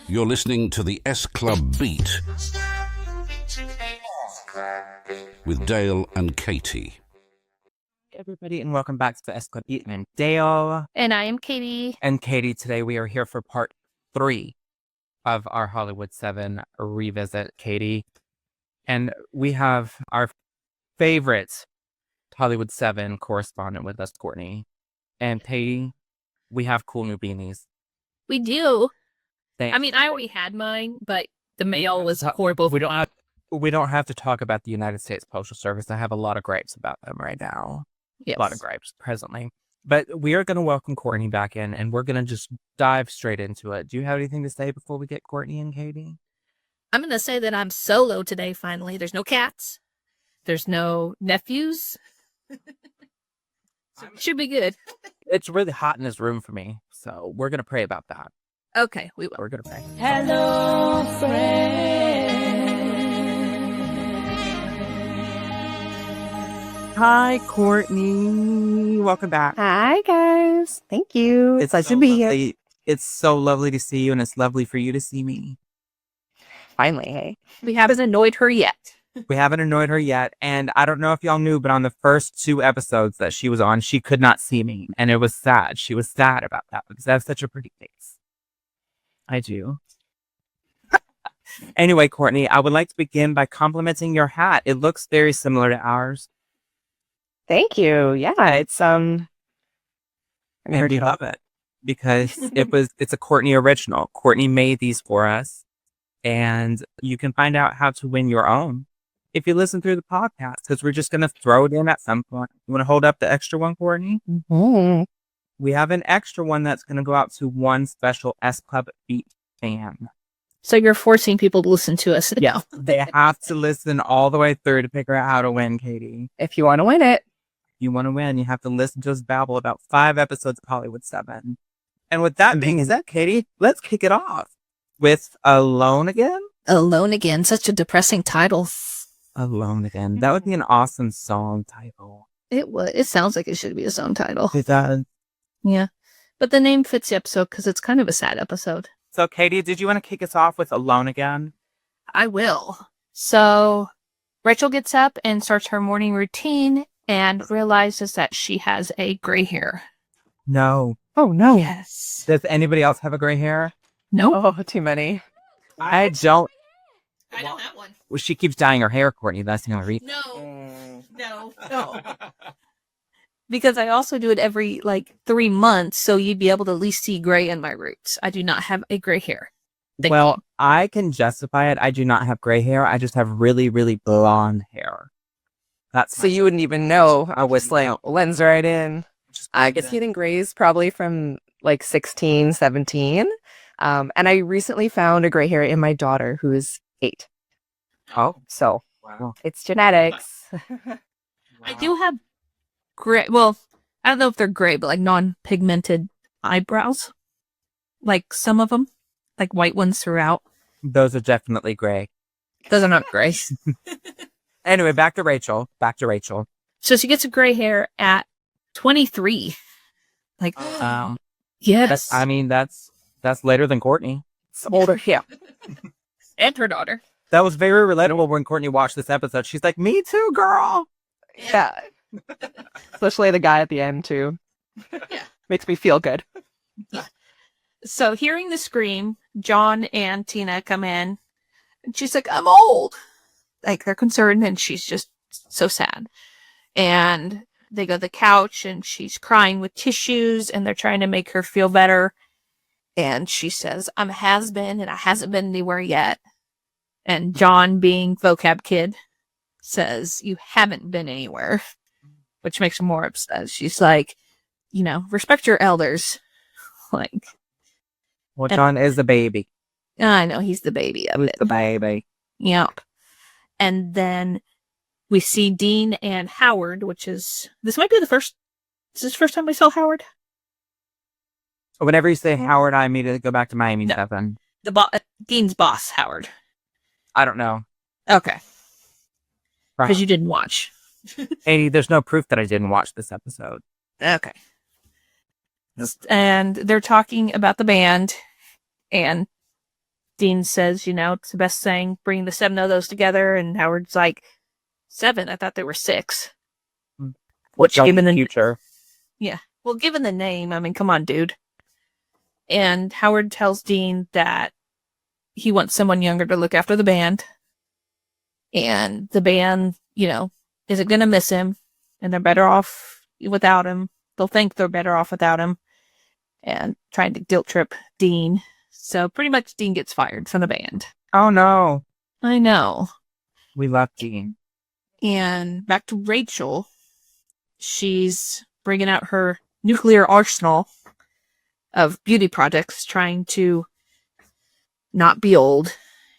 You're listening to the SClubBeat with Dale and Katey. Hey everybody, and welcome back to the SClubBeat. I'm Dale. And I am Katey. And Katey, today we are here for part 3 of our Hollywood 7 revisit, Katey. And we have our favorite Hollywood 7 correspondent with us, Courtney. And Katey, we have cool new beanies. We do. Thanks. I mean, I already had mine, but the mail was horrible. We don't have to talk about the United States Postal Service. I have a lot of gripes about them right now. Yes. A lot of gripes presently. But we are going to welcome Courtney back in, and we're going to just dive straight into it. Do you have anything to say before we get Courtney and Katey? I'm going to say that I'm solo today, finally. There's no cats. There's no nephews. Should be good. It's really hot in this room for me, so we're going to pray about that. Okay, we will. We're going to pray. Hello, friend. Hi, Courtney. Welcome back. Hi, guys. Thank you. It's nice so to be lovely. here. It's so lovely to see you, and it's lovely for you to see me. Finally, hey. We haven't annoyed her yet. We haven't annoyed her yet, and I don't know if y'all knew, but on the first 2 episodes that she was on, she could not see me, and it was sad. She was sad about that because I have such a pretty face. I do. Anyway, Courtney, I would like to begin by complimenting your hat. It looks very similar to ours. Thank you. Yeah, it's And we love it because it's a Courtney original. Courtney made these for us, and you can find out how to win your own if you listen through the podcast, because we're just going to throw it in at some point. You want to hold up the extra one, Courtney? mm-hmm. We have an extra one that's going to go out to one special SClubBeat fan. So you're forcing people to listen to us. Yeah, they have to listen all the way through to figure out how to win, Katey. If you want to win it. You want to win, you have to listen to us babble about 5 episodes of Hollywood 7. And with that being said, Katey, let's kick it off with Alone Again? Alone Again. Such a depressing title. Alone Again. That would be an awesome song title. It would. It sounds like it should be its own title. It does. Yeah. But the name fits the episode because it's kind of a sad episode. So, Katey, did you want to kick us off with Alone Again? I will. So, Rachel gets up and starts her morning routine and realizes that she has a gray hair. No. Oh, no. Yes. Does anybody else have a gray hair? No. Oh, too many. I don't. I don't have one. Well, she keeps dyeing her hair, Courtney. That's the only reason. No. Because I also do it every 3 months, so you'd be able to at least see gray in my roots. I do not have a gray hair. Well, I can justify it. I do not have gray hair. I just have really, really blonde hair. So you wouldn't even know. I was lens right in. I get getting grays probably from 16, 17. And I recently found a gray hair in my daughter who is 8. Oh, So wow. it's genetics. I do have gray. Well, I don't know if they're gray, but non-pigmented eyebrows. Some of them, white ones throughout. Those are definitely gray. Those are not gray. Anyway, back to Rachel. So she gets a gray hair at 23. Yes. That's later than Courtney. It's older. Yeah. And her daughter. That was very relatable when Courtney watched this episode. She's like, me too, girl. Yeah. Especially the guy at the end, too. Yeah. Makes me feel good. So hearing the scream, John and Tina come in. And she's like, I'm old. They're concerned, and she's just so sad. And they go to the couch, and she's crying with tissues, and they're trying to make her feel better. And she says, I'm a has-been, and I hasn't been anywhere yet. And John, being vocab kid, says, you haven't been anywhere. Which makes her more upset. She's like, respect your elders. Well, John is the baby. I know, he's the baby of it. The baby. Yep. And then we see Dean and Howard, this might be is this the first time we saw Howard? Whenever you say Howard, I immediately go back to Miami No. 7. Dean's boss, Howard. I don't know. Okay. Right. Because you didn't watch. Hey, there's no proof that I didn't watch this episode. Okay. And they're talking about the band, and Dean says, it's the best thing, bringing the 7 of those together. And Howard's like, 7? I thought there were 6. Which, given the future. Yeah. Well, given the name, I mean, come on, dude. And Howard tells Dean that he wants someone younger to look after the band. And the band, isn't going to miss him. And they're better off without him. They'll think they're better off without him. And trying to guilt trip Dean. So pretty much Dean gets fired from the band. Oh, no. I know. We love Dean. And back to Rachel. She's bringing out her nuclear arsenal of beauty products, trying to not be old.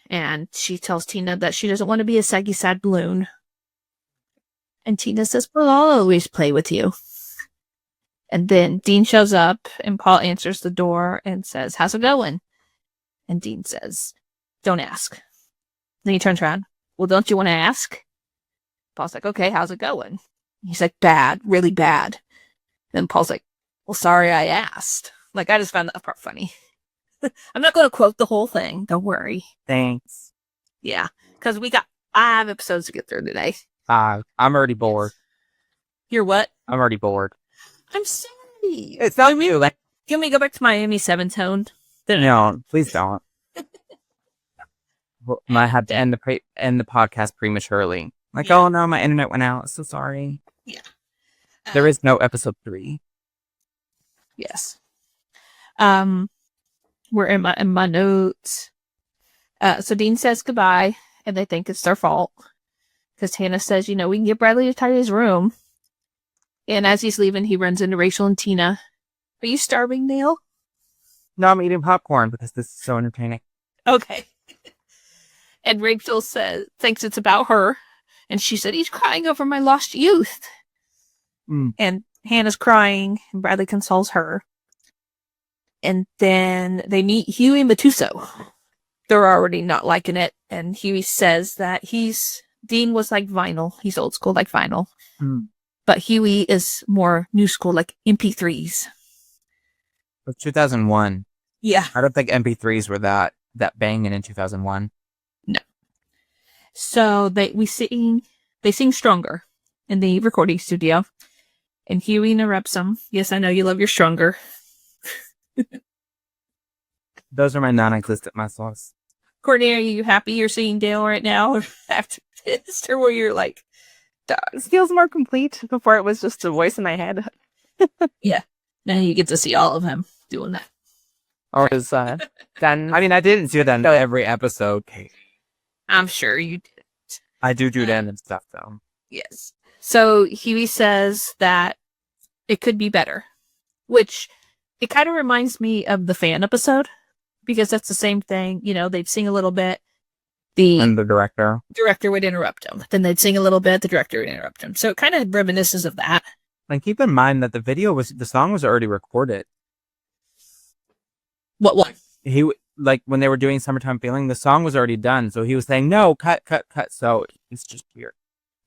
And she tells Tina that she doesn't want to be a saggy, sad balloon. And Tina says, well, I'll always play with you. And then Dean shows up, and Paul answers the door and says, how's it going? And Dean says, don't ask. Then he turns around, well, don't you want to ask? Paul's like, okay, how's it going? He's like, bad, really bad. Then Paul's like, well, sorry I asked. Like, I just found that part funny. I'm not going to quote the whole thing. Don't worry. Thanks. Yeah, because we got 5 episodes to get through today. I'm already bored. You're what? I'm already bored. I'm sorry. It's not you. Like, Can we go back to Miami 7 tone? no, please don't. Well, I had to end the podcast prematurely. Like, oh no, my internet went out. So sorry. Yeah. There is no episode 3. Yes. We're in my notes. So Dean says goodbye, and they think it's their fault. Because Hannah says, we can get Bradley to tidy his room. And as he's leaving, he runs into Rachel and Tina. Are you starving, Neil? No, I'm eating popcorn because this is so entertaining. Okay. And Rachel thinks it's about her. And she said, he's crying over my lost youth. And Hannah's crying, and Bradley consoles her. And then they meet Huey and Matuso. They're already not liking it. And Huey says that Dean was like vinyl. He's old school like vinyl. But Huey is more new school like MP3s. It was 2001. Yeah. I don't think MP3s were that banging in 2001. No. So they sing Stronger in the recording studio. And Huey interrupts them. Yes, I know you love your Stronger. Those are my non-existent muscles. Courtney, are you happy you're seeing Dale right now after this? Or where you're like, It feels more complete. Before it was just a voice in my head. yeah. Now you get to see all of him doing that. Or is done. I mean, I didn't do that every episode, Kate. I'm sure you did. I do that and stuff, though. Yes. So Huey says that it could be better, which it kind of reminds me of the fan episode, because that's the same thing. They'd sing a little bit. And the director would interrupt them. Then they'd sing a little bit. The director would interrupt them. So it kind of reminisces of that. And keep in mind that the song was already recorded. What? When they were doing Summertime Feeling, the song was already done. So he was saying, no, cut. So it's just weird.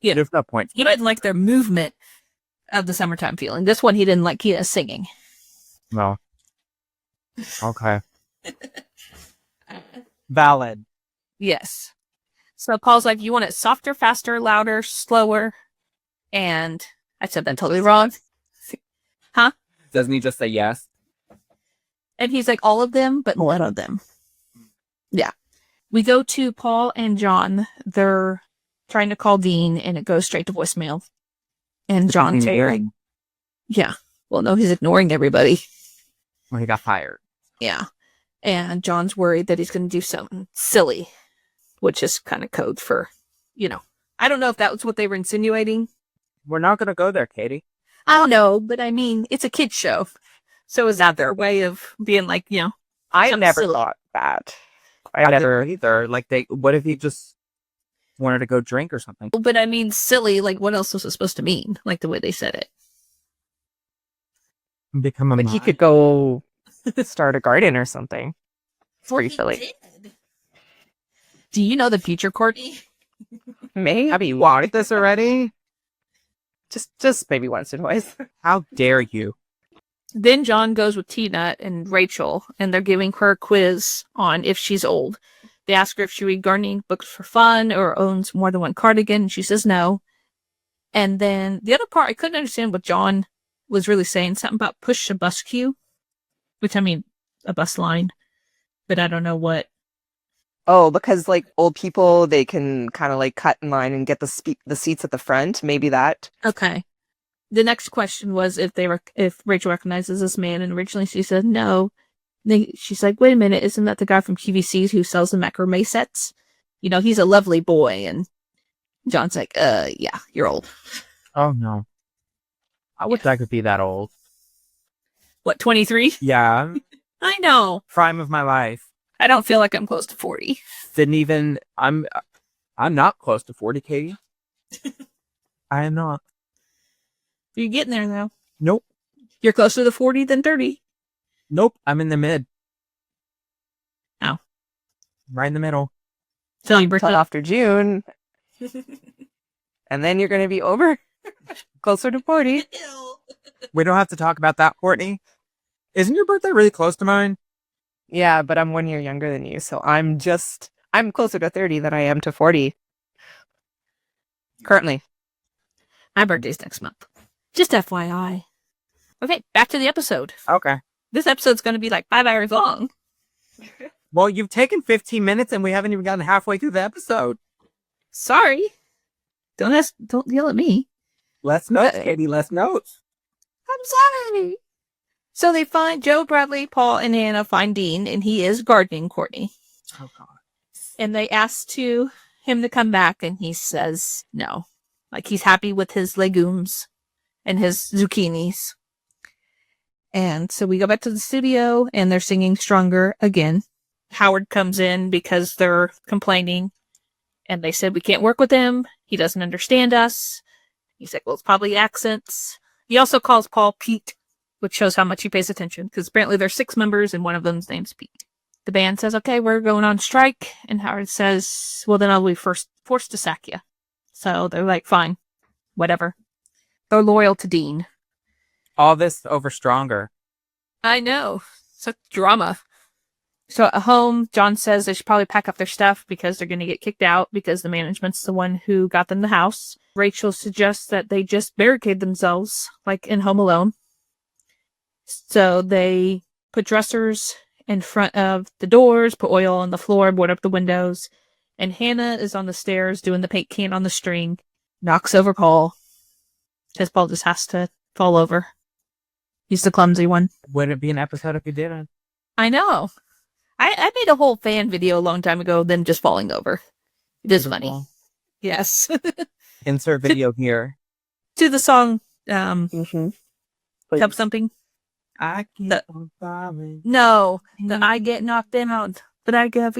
Yeah. There's no point. He didn't like their movement of the Summertime Feeling. This one he didn't like. He was singing. No. Okay. Valid. Yes. So Paul's like, you want it softer, faster, louder, slower? And I said that totally wrong. Huh? Doesn't he just say yes? And he's like, all of them, but none of them. Yeah. We go to Paul and John. They're trying to call Dean, and it goes straight to voicemail. And John's like, yeah. Well, no, he's ignoring everybody. Well, he got fired. Yeah. And John's worried that he's going to do something silly, which is kind of code for, I don't know if that was what they were insinuating. We're not going to go there, Katie. I don't know, but I mean, it's a kid's show. So is that their way of being like, I never thought that. I never either. Like, what if he just wanted to go drink or something? But I mean, silly, like, what else was it supposed to mean? Like, the way they said it. Become a But he could go start a garden or something. It's pretty silly. Do you know the future, Courtney? Maybe. Have you watched this already? Just maybe once or twice. How dare you? Then John goes with Tina and Rachel, and they're giving her a quiz on if she's old. They ask her if she reads gardening books for fun or owns more than one cardigan, and she says no. And then the other part, I couldn't understand what John was really saying. Something about push a bus queue, which I mean, a bus line, but I don't know what. Oh, because like old people, they can kind of like cut in line and get the seats at the front. Maybe that. Okay. The next question was if Rachel recognizes this man, and originally she said no. She's like, wait a minute, isn't that the guy from QVC's who sells the macrame sets? You know, he's a lovely boy. And John's like, yeah, you're old. Oh, no. I wish I could be that old. What, 23? Yeah. I know. Prime of my life. I don't feel like I'm close to 40. I'm not close to 40, Katie. I am not. You're getting there, though. Nope. You're closer to 40 than 30. Nope. I'm in the mid. Oh. Right in the middle. So you birthday Till after June. And then you're going to be over closer to 40. We don't have to talk about that, Courtney. Isn't your birthday really close to mine? Yeah, but I'm 1 year younger than you. So I'm closer to 30 than I am to 40. Currently. My birthday's next month. Just FYI. Okay, back to the episode. Okay. This episode's going to be like 5 hours long. Well, you've taken 15 minutes and we haven't even gotten halfway through the episode. Sorry. Don't yell at me. Less notes, Katie, less notes. I'm sorry. So they find Joe, Bradley, Paul, and Hannah find Dean, and he is gardening Courtney. Oh, God. And they ask him to come back, and he says no. Like, he's happy with his legumes and his zucchinis. And so we go back to the studio, and they're singing Stronger again. Howard comes in because they're complaining, and they said we can't work with him. He doesn't understand us. He's like, well, it's probably accents. He also calls Paul Pete, which shows how much he pays attention, because apparently there's 6 members, and one of them's name's Pete. The band says, okay, we're going on strike, and Howard says, well, then I'll be forced to sack you. So they're like, fine, whatever. They're loyal to Dean. All this over Stronger. I know. Such drama. So at home, John says they should probably pack up their stuff because they're going to get kicked out because the management's the one who got them the house. Rachel suggests that they just barricade themselves, like in Home Alone. So they put dressers in front of the doors, put oil on the floor, board up the windows. And Hannah is on the stairs doing the paint can on the string, knocks over Paul. Because Paul just has to fall over. He's the clumsy one. Wouldn't it be an episode if you didn't? I know. I made a whole fan video a long time ago, then just falling over. It is funny. Yes. Insert video here. To the song, Tub Something. I keep on falling. No, I get knocked out, but I get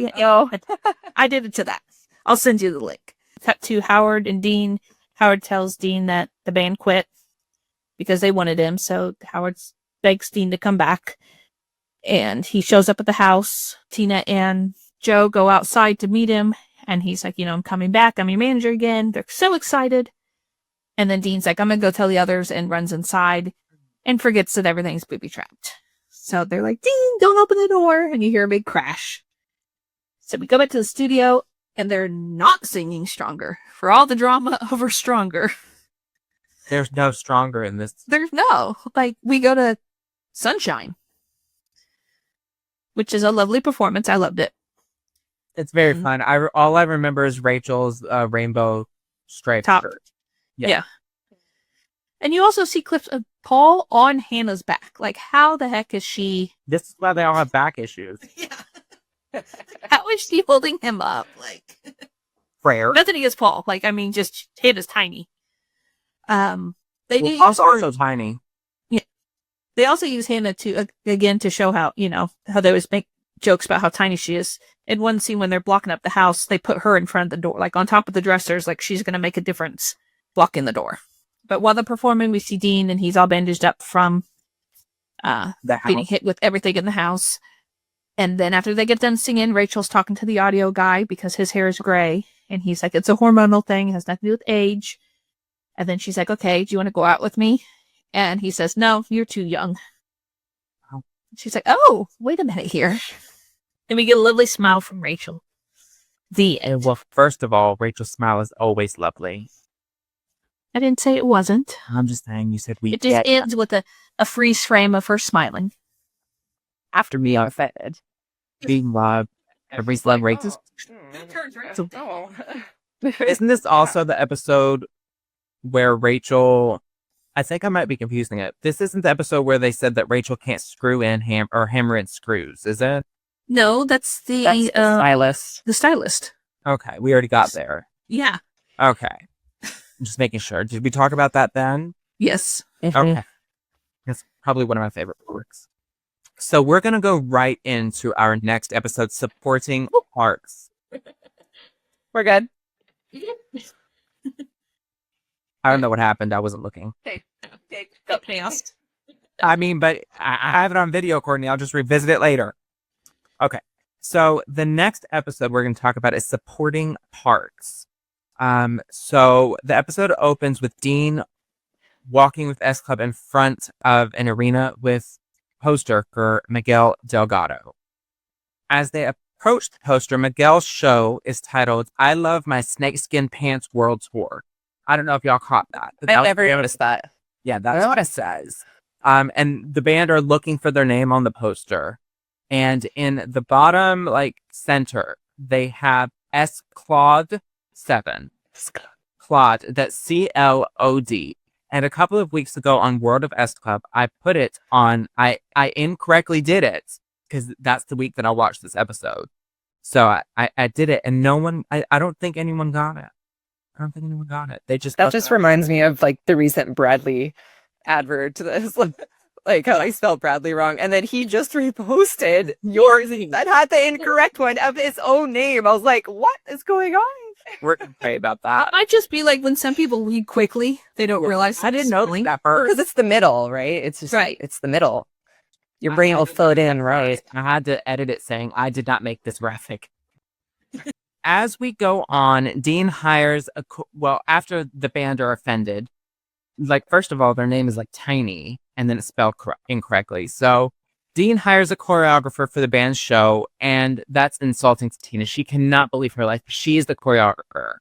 I did it to that. I'll send you the link. Cut to Howard and Dean. Howard tells Dean that the band quit because they wanted him, so Howard begs Dean to come back. And he shows up at the house. Tina and Joe go outside to meet him. And he's like, I'm coming back. I'm your manager again. They're so excited. And then Dean's like, I'm going to go tell the others, and runs inside and forgets that everything's booby-trapped. So they're like, Dean, don't open the door. And you hear a big crash. So we go back to the studio, and they're not singing Stronger. For all the drama over Stronger. There's no Stronger in this. There's no. Like, we go to Sunshine, which is a lovely performance. I loved it. It's very fun. All I remember is Rachel's rainbow striped Top. shirt. Yeah. And you also see clips of Paul on Hannah's back. Like, how the heck is she? This is why they all have back issues. Yeah. How is she holding him up? Like, Prayer. nothing against Paul. Like, I mean, just Hannah's tiny. Paul's also tiny. They also use Hannah to again to show how how they always make jokes about how tiny she is. In one scene when they're blocking up the house, they put her in front of the door, like on top of the dressers, like she's going to make a difference blocking the door. But while they're performing, we see Dean, and he's all bandaged up from being hit with everything in the house. And then after they get done singing, Rachel's talking to the audio guy because his hair is gray, and he's like, "It's a hormonal thing; it has nothing to do with age." And then she's like, "Okay, do you want to go out with me?" And he says, "No, you're too young." She's like, oh, wait a minute here. And we get a lovely smile from Rachel. Well, first of all, Rachel's smile is always lovely. I didn't say it wasn't. I'm just saying, you said we. It just ends with a freeze frame of her smiling. After me, I'm offended. Being loved. Everybody's love Rachel's. Oh. Isn't this also the episode where Rachel? I think I might be confusing it. This isn't the episode where they said that Rachel can't screw in hammer in screws, is it? No, that's the stylist. The stylist. Okay, we already got there. Yeah. Okay. I'm just making sure. Did we talk about that then? Yes. Okay. That's probably one of my favorite parts. So we're going to go right into our next episode, supporting parts. We're good. I don't know what happened. I wasn't looking. Got chaos. I mean, but I have it on video, Courtney. I'll just revisit it later. Okay. So the next episode we're going to talk about is supporting parts. So the episode opens with Dean walking with S Club in front of an arena with poster for Miguel Delgado. As they approach the poster, Miguel's show is titled "I Love My Snakeskin Pants World Tour." I don't know if y'all caught that. I never noticed that. Yeah, that's what it says. And the band are looking for their name on the poster. And in the bottom, center, they have SClubBeat 7. Claude, that's CLOD. And a couple of weeks ago on World of S Club, I put it on, I incorrectly did it, because that's the week that I watched this episode. So I did it, and no one, I don't think anyone got it. I don't think anyone got it. They just... That just reminds me of, the recent Bradley advert to this. How I spelled Bradley wrong. And then he just reposted yours that had the incorrect one of his own name. I was like, what is going on? We're going to pray about that. It might just be like when some people read quickly, they don't realize. I didn't know that first. Because it's the middle, right? It's just, right. It's the middle. Your brain will fill it in, right? I had to edit it saying, I did not make this graphic. As we go on, Dean hires after the band are offended, first of all, their name is Tiny, and then it's spelled incorrectly. So Dean hires a choreographer for the band's show, and that's insulting to Tina. She cannot believe her life. She is the choreographer.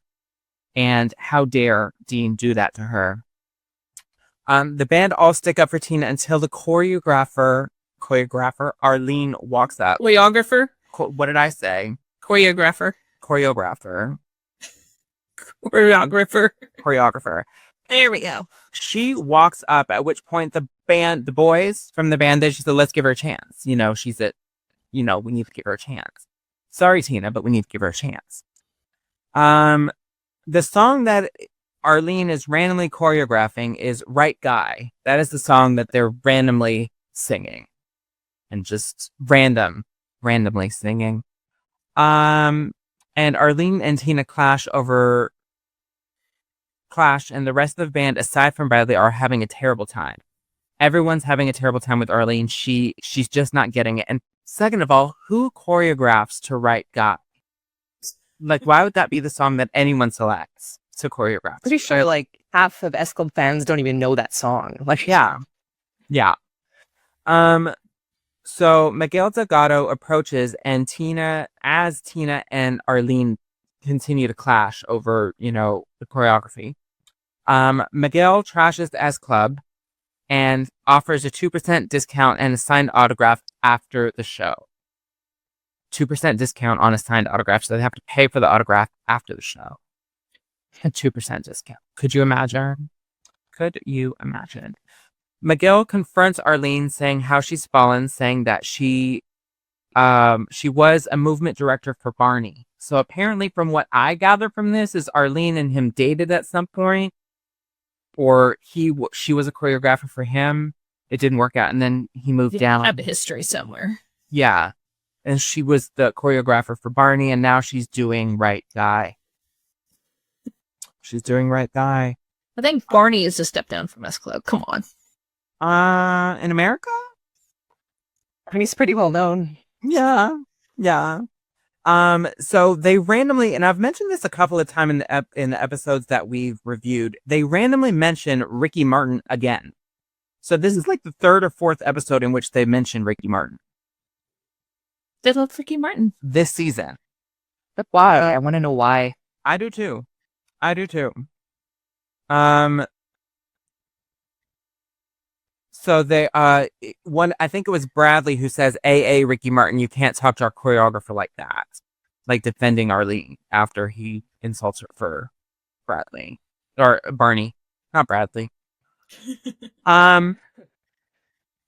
And how dare Dean do that to her? The band all stick up for Tina until the choreographer, Arlene, walks up. Choreographer? What did I say? Choreographer. Choreographer. Choreographer. There we go. She walks up, at which point the boys from the band, they just said, let's give her a chance. We need to give her a chance. Sorry, Tina, but we need to give her a chance. The song that Arlene is randomly choreographing is Right Guy. That is the song that they're randomly singing. And just randomly singing. And Arlene and Tina clash, and the rest of the band, aside from Bradley, are having a terrible time. Everyone's having a terrible time with Arlene. She's just not getting it. And second of all, who choreographs to Right Guy? Why would that be the song that anyone selects to choreograph? Pretty sure half of S Club fans don't even know that song. Yeah. So Miguel Delgado approaches, and Tina and Arlene continue to clash over, the choreography. Miguel trashes the S Club and offers a 2% discount and a signed autograph after the show. 2% discount on a signed autograph, so they have to pay for the autograph after the show. A 2% discount. Could you imagine? Miguel confronts Arlene, saying how she's fallen, saying that she was a movement director for Barney. So apparently, from what I gather from this, is Arlene and him dated at some point, or she was a choreographer for him. It didn't work out, and then he moved down. Have a history somewhere. Yeah, and she was the choreographer for Barney, and now she's doing Right Guy. I think Barney is a step down from S Club. Come on. In America? He's pretty well known. Yeah. So they randomly, and I've mentioned this a couple of times in the episodes that we've reviewed, they randomly mention Ricky Martin again. So this is like the third or fourth episode in which they mentioned Ricky Martin They love Ricky Martin. this season. But why? I want to know why. I do too. So they I think it was Bradley who says, "AA Ricky Martin, you can't talk to our choreographer like that." Like defending Arlene after he insults her for Bradley or Barney, not Bradley.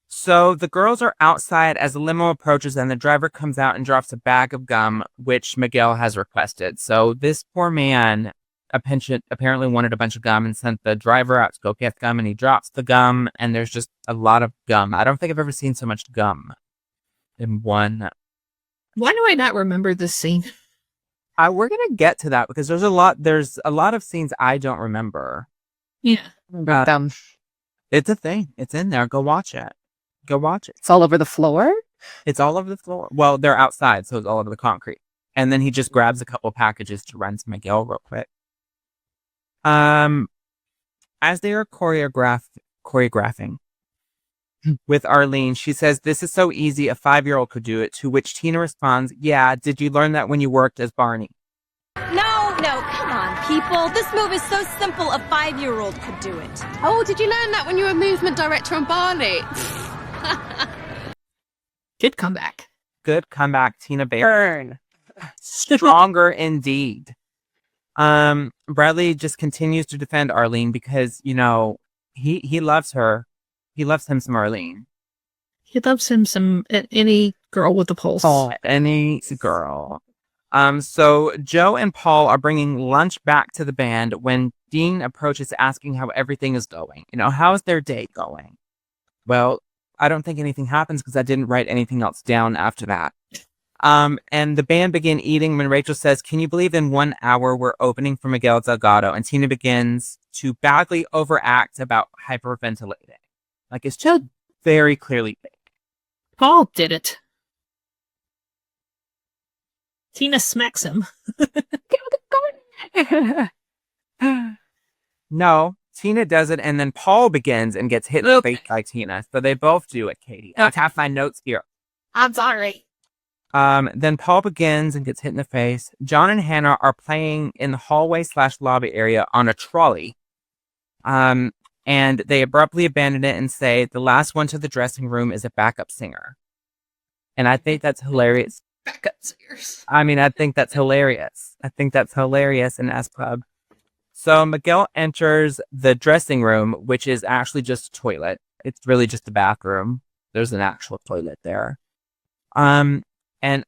So the girls are outside as the limo approaches and the driver comes out and drops a bag of gum, which Miguel has requested. So this poor man apparently wanted a bunch of gum and sent the driver out to go get gum, and he drops the gum and there's just a lot of gum. I don't think I've ever seen so much gum in one. Why do I not remember this scene? We're going to get to that because there's a lot of scenes I don't remember. Yeah. About them. It's a thing. It's in there. Go watch it. It's all over the floor. It's all over the floor. Well, they're outside, so it's all over the concrete. And then he just grabs a couple packages to run to Miguel real quick. As they are choreographing with Arlene, she says, "This is so easy, a 5-year-old could do it," to which Tina responds, "Yeah, did you learn that when you worked as Barney?" No, come on, people. This move is so simple, a 5-year-old could do it. Oh, did you learn that when you were movement director on Barney? Good comeback. Good comeback, Tina Baker. Burn. Stronger indeed. Bradley just continues to defend Arlene because, you know, he loves her. He loves him some Arlene. He loves him some any girl with a pulse. Oh, any girl. So Joe and Paul are bringing lunch back to the band when Dean approaches asking how everything is going. You know, how's their day going? Well, I don't think anything happens because I didn't write anything else down after that. And the band begin eating when Rachel says, "Can you believe in 1 hour we're opening for Miguel Delgado?" And Tina begins to badly overact about hyperventilating. Like, it's just very clearly fake. Paul did it. Tina smacks him. No, Tina does it, and then Paul begins and gets hit in the face by Tina. So they both do it, Katie. I have my notes here. I'm sorry. Then Paul begins and gets hit in the face. John and Hannah are playing in the hallway/lobby area on a trolley. And they abruptly abandon it and say the last one to the dressing room is a backup singer. And I think that's hilarious. Backup singers. I mean, I think that's hilarious. In S Club. So Miguel enters the dressing room, which is actually just a toilet. It's really just a bathroom. There's an actual toilet there. And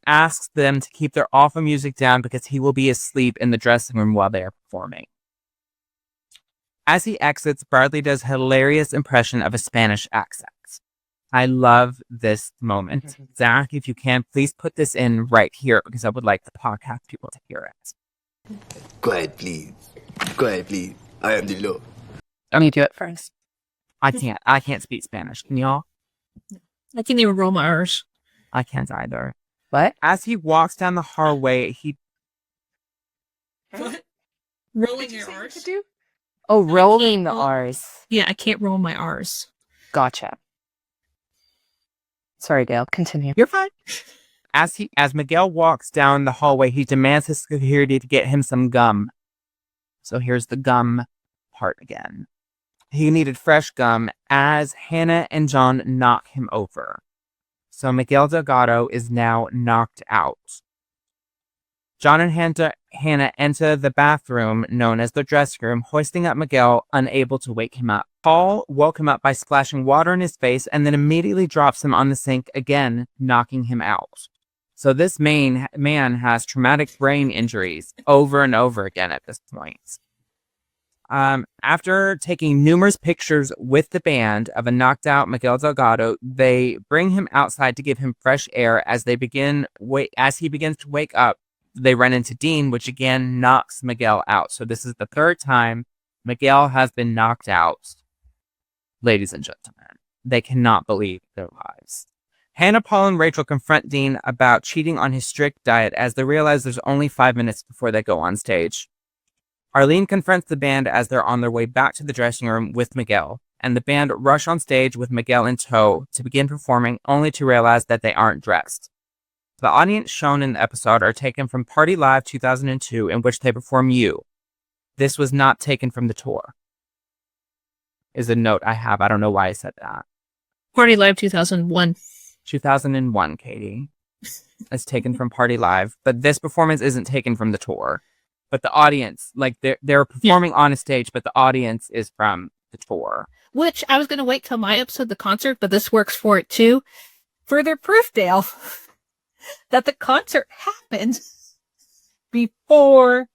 asks them to keep their awful music down because he will be asleep in the dressing room while they are performing. As he exits, Bradley does a hilarious impression of a Spanish accent. I love this moment. Zach, if you can, please put this in right here because I would like the podcast people to hear it. Quiet, please. Quiet, please. I am the law. Let me do it first. I can't speak Spanish. Can y'all? I can't even roll my R's. I can't either. What? As he walks down the hallway, he... What? Rolling your R's? Oh, rolling the Oh. R's. Yeah, I can't roll my R's. Gotcha. Sorry, Dale. Continue. You're fine. As Miguel walks down the hallway, he demands his security to get him some gum. So here's the gum part again. He needed fresh gum as Hannah and John knock him over. So Miguel Delgado is now knocked out. John and Hannah enter the bathroom known as the dressing room, hoisting up Miguel, unable to wake him up. Paul woke him up by splashing water in his face and then immediately drops him on the sink again, knocking him out. So this man has traumatic brain injuries over and over again at this point. After taking numerous pictures with the band of a knocked out Miguel Delgado, they bring him outside to give him fresh air as he begins to wake up. They run into Dean, which again knocks Miguel out. So this is the third time Miguel has been knocked out. Ladies and gentlemen, they cannot believe their lives. Hannah, Paul, and Rachel confront Dean about cheating on his strict diet as they realize there's only 5 minutes before they go on stage. Arlene confronts the band as they're on their way back to the dressing room with Miguel, and the band rush on stage with Miguel in tow to begin performing, only to realize that they aren't dressed. The audience shown in the episode are taken from Party Live 2002, in which they perform You. This was not taken from the tour. Is a note I have. I don't know why I said that. Party Live 2001. 2001, Katey. It's taken from Party Live, but this performance isn't taken from the tour. But the audience, like they're performing on a stage, but the audience is from the tour. Which I was going to wait till my episode of the concert, but this works for it too. Further proof, Dale, that the concert happened before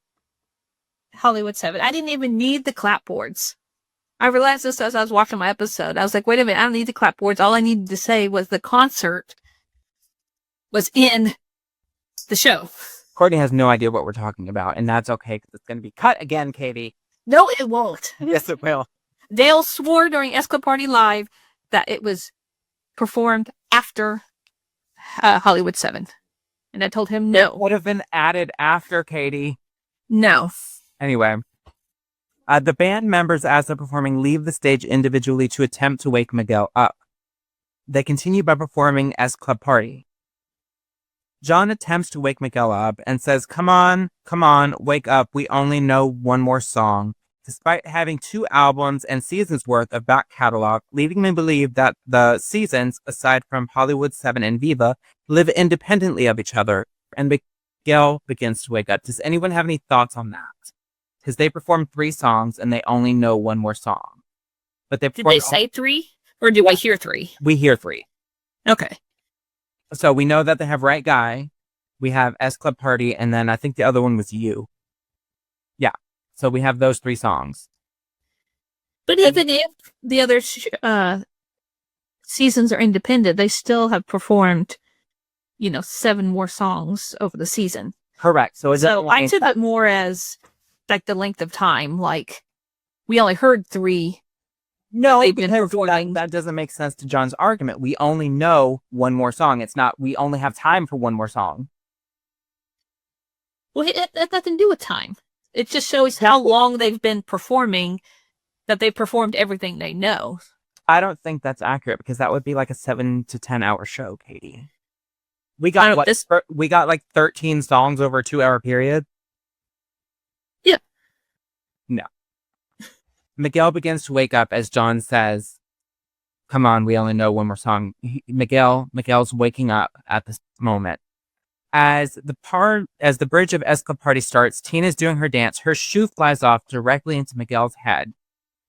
Hollywood 7. I didn't even need the clapboards. I realized this as I was watching my episode. I was like, wait a minute, I don't need the clapboards. All I needed to say was the concert was in the show. Courtney has no idea what we're talking about, and that's okay because it's going to be cut again, Katey. No, it won't. Yes, it will. Dale swore during S-Club Party Live that it was performed after Hollywood 7. And I told him no. Would have been added after, Katey. No. Anyway, the band members, as they're performing, leave the stage individually to attempt to wake Miguel up. They continue by performing S-Club Party. John attempts to wake Miguel up and says, come on, wake up. We only know one more song. Despite having 2 albums and seasons worth of back catalog, leading me to believe that the seasons, aside from Hollywood 7 and Viva, live independently of each other. And Miguel begins to wake up. Does anyone have any thoughts on that? Because they performed 3 songs and they only know one more song. But Did they say 3? Or do I hear 3? We hear 3. Okay. So we know that they have Right Guy, we have S-Club Party, and then I think the other one was You. Yeah. So we have those 3 songs. But even if the other seasons are independent, they still have performed, 7 more songs over the season. Correct. So I took it more as like the length of time. Like we only heard 3. No, they've been that doesn't make sense to John's argument. We only know one more song. It's not, we only have time for one more song. Well, it has nothing to do with time. It just shows how long they've been performing, that they've performed everything they know. I don't think that's accurate because that would be like a 7 to 10 hour show, Katey. We got we got like 13 songs over a 2-hour period. Yeah. No. Miguel begins to wake up as John says, come on, we only know one more song. Miguel's waking up at this moment. As the bridge of S-Club Party starts, Tina's doing her dance. Her shoe flies off directly into Miguel's head,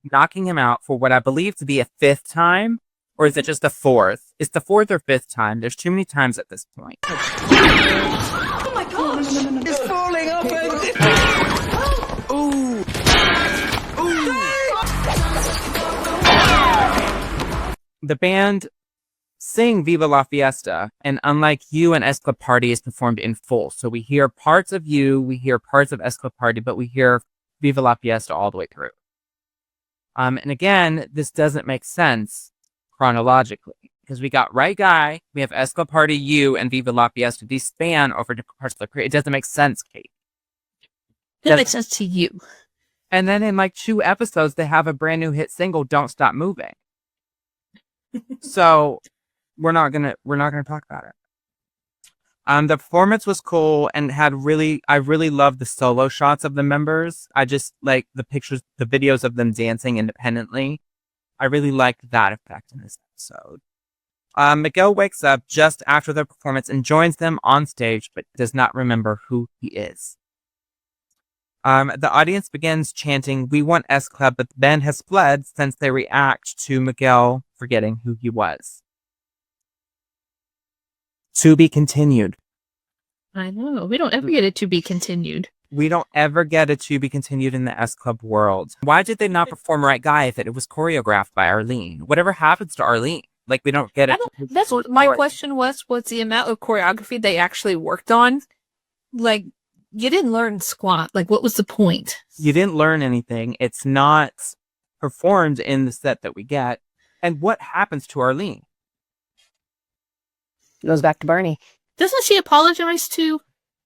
knocking him out for what I believe to be a 5th time. Or is it just a 4th? It's the 4th or 5th time. There's too many times at this point. Oh my gosh! It's falling off and... Ooh! The band sing Viva La Fiesta, and unlike You and S-Club Party is performed in full. So we hear parts of You, we hear parts of S-Club Party, but we hear Viva La Fiesta all the way through. And again, this doesn't make sense chronologically, because we got Right Guy, we have S-Club Party, You, and Viva La Fiesta. These span over different parts of the period. It doesn't make sense, Kate. That makes sense to you. And then in like 2 episodes, they have a brand new hit single, Don't Stop Moving. So we're not gonna talk about it. The performance was cool and I really loved the solo shots of the members. I just like the pictures, the videos of them dancing independently. I really liked that effect in this episode. Miguel wakes up just after the performance and joins them on stage, but does not remember who he is. The audience begins chanting, "We want S-Club," but the band has fled since they react to Miguel forgetting who he was. To be continued. I know. We don't ever get it to be continued. We don't ever get it to be continued in the S-Club world. Why did they not perform Right Guy if it was choreographed by Arlene? Whatever happens to Arlene? Like, we don't get it. That's what my question was the amount of choreography they actually worked on. Like, you didn't learn squat. Like, what was the point? You didn't learn anything. It's not performed in the set that we get. And what happens to Arlene? Goes back to Barney. Doesn't she apologize to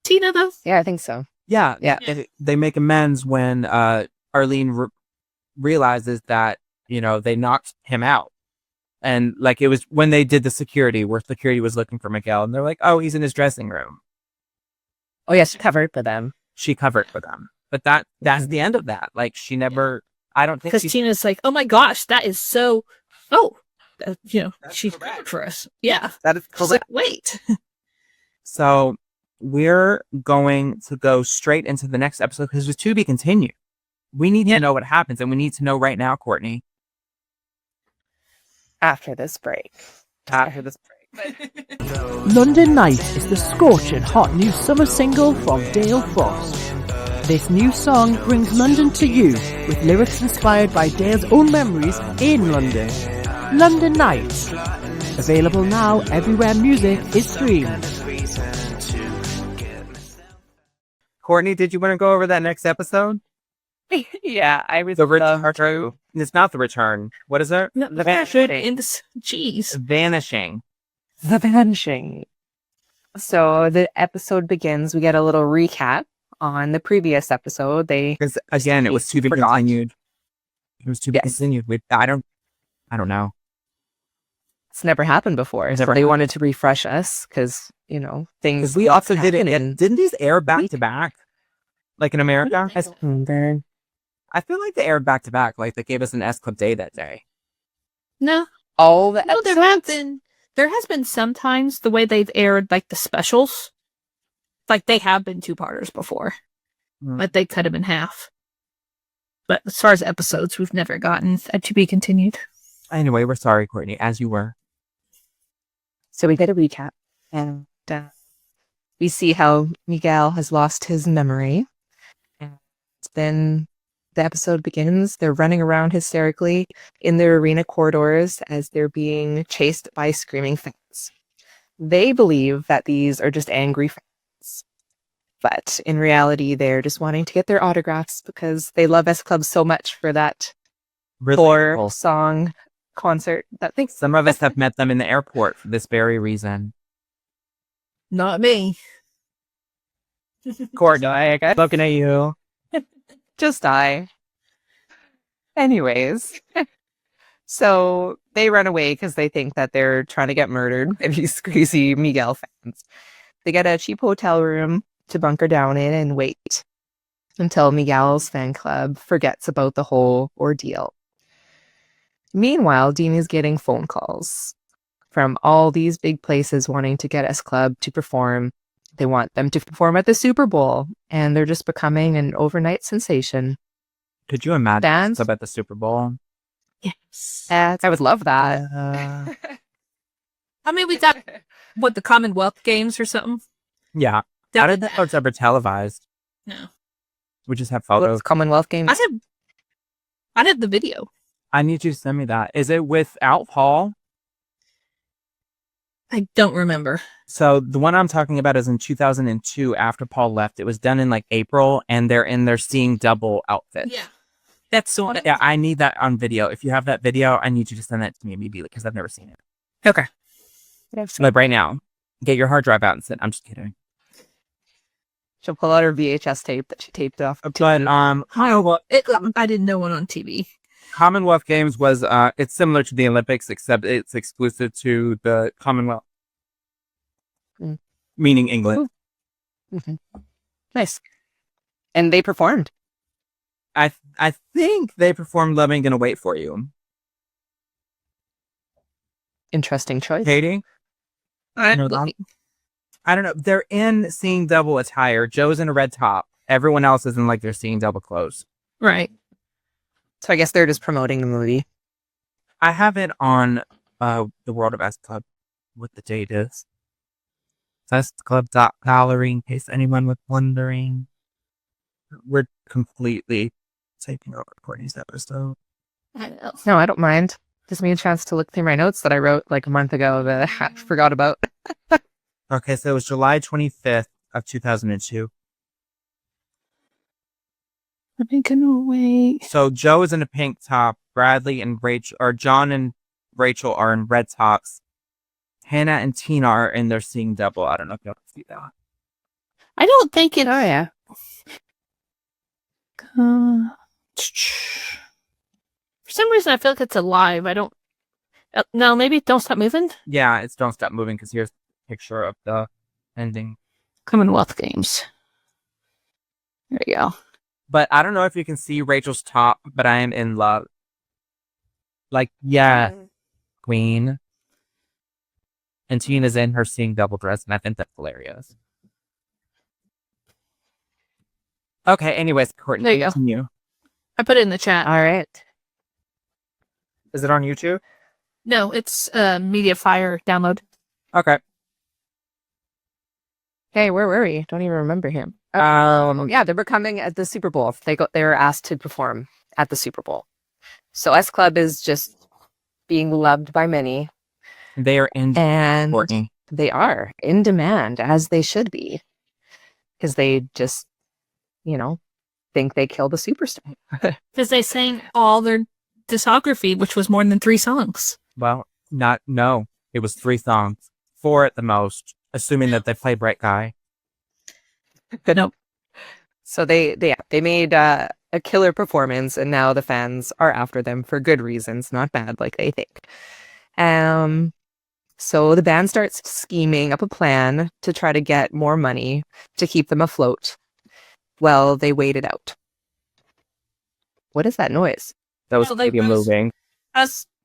Tina, though? Yeah, I think so. Yeah. They make amends when Arlene realizes that they knocked him out. And like it was when they did the security, where security was looking for Miguel, and they're like, "Oh, he's in his dressing room." Oh yeah, she covered for them. She covered for them, but that's the end of that. Like she never. I don't think Because Tina's like, oh my gosh, that is so. Oh, she covered for us. Yeah. That is She's like, wait. So we're going to go straight into the next episode because it's to be continued. We need to know what happens, and we need to know right now, Courtney. After this break. London Night is the scorching hot new summer single from Dale Frost. This new song brings London to you with lyrics inspired by Dale's own memories in London. London Night. Available now everywhere music is streamed. Courtney, did you want to go over that next episode? Yeah, I was The return. It's not the return. What is it? No, the Vanishing. Jeez. Vanishing. The Vanishing. So the episode begins. We get a little recap on the previous episode. Because again, it was to be continued. It was to be continued. I don't know. It's never happened before. So they wanted to refresh us because things. Because we also did it. Didn't these air back to back? Like in America? I feel like they aired back to back. Like they gave us an S-Club day that day. No. All the No, there has been sometimes the way they've aired like the specials. Like they have been 2-parters before. But they cut them in half. But as far as episodes, we've never gotten a to be continued. Anyway, we're sorry, Courtney, as you were. So we get a recap. And we see how Miguel has lost his memory. And then the episode begins. They're running around hysterically in the arena corridors as they're being chased by screaming fans. They believe that these are just angry fans. But in reality, they're just wanting to get their autographs because they love S-Club so much for that Thor song concert. I think some of us have met them in the airport for this very reason. Not me. Courtney, I guess. Looking at you. Just I. Anyways. So they run away because they think that they're trying to get murdered by these crazy Miguel fans. They get a cheap hotel room to bunker down in and wait until Miguel's fan club forgets about the whole ordeal. Meanwhile, Dean is getting phone calls from all these big places wanting to get S-Club to perform. They want them to perform at the Super Bowl, and they're just becoming an overnight sensation. Could you imagine stuff at the Super Bowl? Yes. I would love that. I mean, we got, the Commonwealth Games or something? Yeah. How did that ever televised? No. We just have photos. Commonwealth Games? I have the video. I need you to send me that. Is it without Paul? I don't remember. So the one I'm talking about is in 2002 after Paul left. It was done in like April and they're in their Seeing Double outfit. Yeah. That's the one. Yeah, I need that on video. If you have that video, I need you to send that to me immediately because I've never seen it. Okay. Like right now. Get your hard drive out and send. I'm just kidding. She'll pull out her VHS tape that she taped off. But I didn't know one on TV. Commonwealth Games was it's similar to the Olympics except it's exclusive to the Commonwealth. Meaning England. Mm-hmm. Nice. And they performed. I think they performed Loving Gonna Wait For You. Interesting choice. Katey? I don't know. They're in Seeing Double attire. Joe's in a red top. Everyone else is in like their Seeing Double clothes. Right. So I guess they're just promoting the movie. I have it on the World of S-Club, what the date is. SClubBeat in case anyone was wondering. We're completely taking over Courtney's episode. I know. No, I don't mind. Gives me a chance to look through my notes that I wrote like a month ago that I forgot about. Okay, so it was July 25th of 2002. I'm making away. So Joe is in a pink top. Bradley and Rachel, or John and Rachel are in red tops. Hannah and Tina are in their Seeing Double. I don't know if y'all can see that. I don't think it. Oh, yeah. For some reason, I feel like it's alive. I don't. No, maybe Don't Stop Moving. Yeah, it's Don't Stop Moving because here's a picture of the ending. Commonwealth Games. There you go. But I don't know if you can see Rachel's top, but I am in love. Like, yeah, queen. And Tina's in her seeing double dress, and I think that's hilarious. Okay, anyways, Courtney, There you go. continue. I put it in the chat. All right. Is it on YouTube? No, it's Mediafire download. Okay. Okay, where were we? Don't even remember him. Yeah, they were coming at the Super Bowl. They were asked to perform at the Super Bowl. So S Club is just being loved by many. They are in And Courtney. they are in demand, as they should be. Because they just, think they killed a superstar. Because they sang all their discography, which was more than 3 songs. Well, no. It was 3 songs. 4 at the most, assuming that they play Bright Guy. Nope. So they made a killer performance, and now the fans are after them for good reasons, not bad like they think. So the band starts scheming up a plan to try to get more money to keep them afloat. Well, they wait it out. What is that noise? That was Well, they Katie was- moving.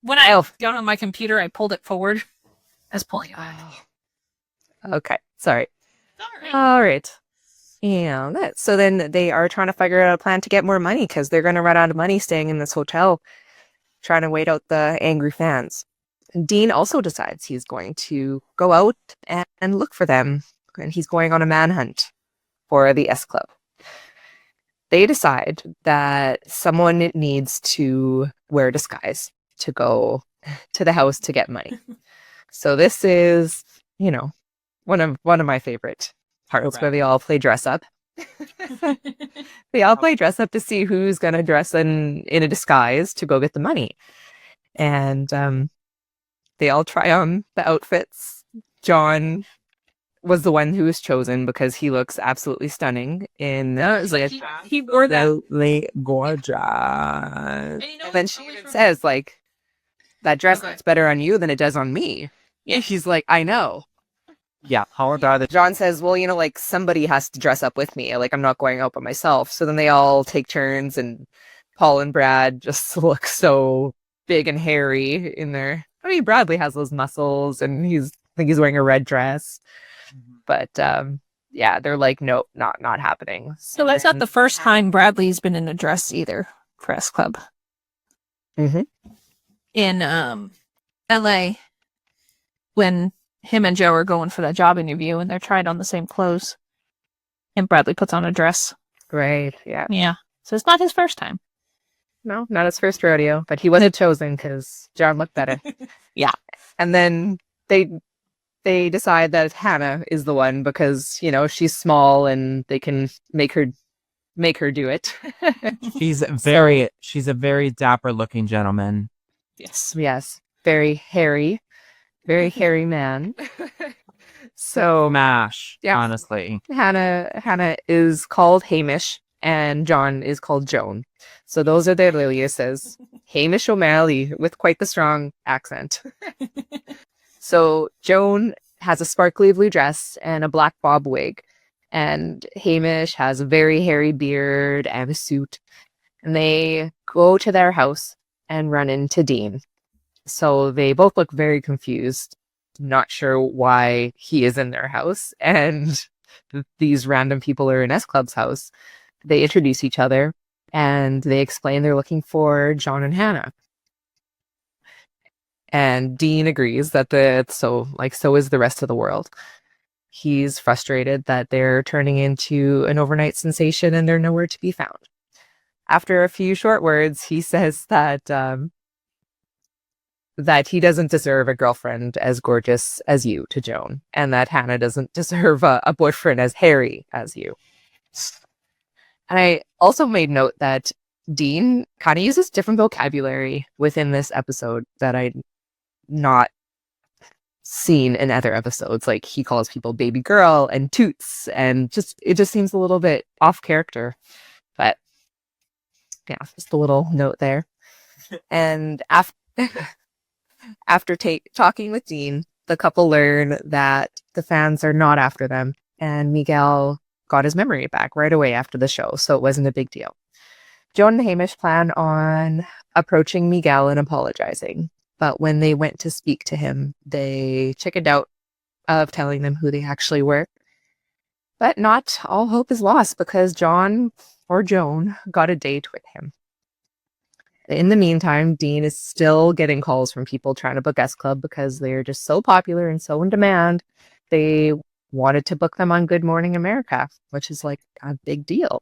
When I got on my computer, I pulled it forward. I was pulling it back. Okay, sorry. All right. Yeah, so then they are trying to figure out a plan to get more money because they're going to run out of money staying in this hotel, trying to wait out the angry fans. Dean also decides he's going to go out and look for them, and he's going on a manhunt for the S Club. They decide that someone needs to wear a disguise to go to the house to get money. So this is, one of my favorite parts where they all play dress up. They all play dress up to see who's going to dress in a disguise to go get the money. And they all try on the outfits. John was the one who was chosen because he looks absolutely stunning in He wore that. Absolutely gorgeous. And then she even says, that dress looks better on you than it does on me. Yeah, she's like, I know. Yeah, how about it? John says, well, somebody has to dress up with me. I'm not going out by myself. So then they all take turns, and Paul and Brad just look so big and hairy in there. I mean, Bradley has those muscles, and I think he's wearing a red dress. But yeah, they're like, nope, not happening. So that's not the first time Bradley's been in a dress either for S Club. Mm-hmm. In LA, when him and Joe are going for that job interview and they're trying on the same clothes, and Bradley puts on a dress. Right, yeah. Yeah. So it's not his first time. No, not his first rodeo, but he wasn't chosen because John looked better. Yeah. And then they decide that Hannah is the one because, she's small and they can make her do it. She's a very dapper looking gentleman. Yes. Very hairy man. So mash, Yeah. honestly. Hannah is called Hamish and John is called Joan. So those are their aliases. Hamish O'Malley with quite the strong accent. So Joan has a sparkly blue dress and a black bob wig. And Hamish has a very hairy beard and a suit. And they go to their house and run into Dean. So they both look very confused, not sure why he is in their house. And these random people are in S Club's house. They introduce each other and they explain they're looking for John and Hannah. And Dean agrees that so is the rest of the world. He's frustrated that they're turning into an overnight sensation and they're nowhere to be found. After a few short words, he says that he doesn't deserve a girlfriend as gorgeous as you to Joan, and that Hannah doesn't deserve a boyfriend as hairy as you. And I also made note that Dean kind of uses different vocabulary within this episode that I'd not seen in other episodes. Like he calls people baby girl and toots, and it just seems a little bit off character. But yeah, just a little note there. And after talking with Dean, the couple learn that the fans are not after them, and Miguel got his memory back right away after the show, so it wasn't a big deal. Joan and Hamish plan on approaching Miguel and apologizing, but when they went to speak to him, they chickened out of telling them who they actually were. But not all hope is lost, because Joan got a date with him. In the meantime, Dean is still getting calls from people trying to book S Club because they're just so popular and so in demand. They wanted to book them on Good Morning America, which is like a big deal.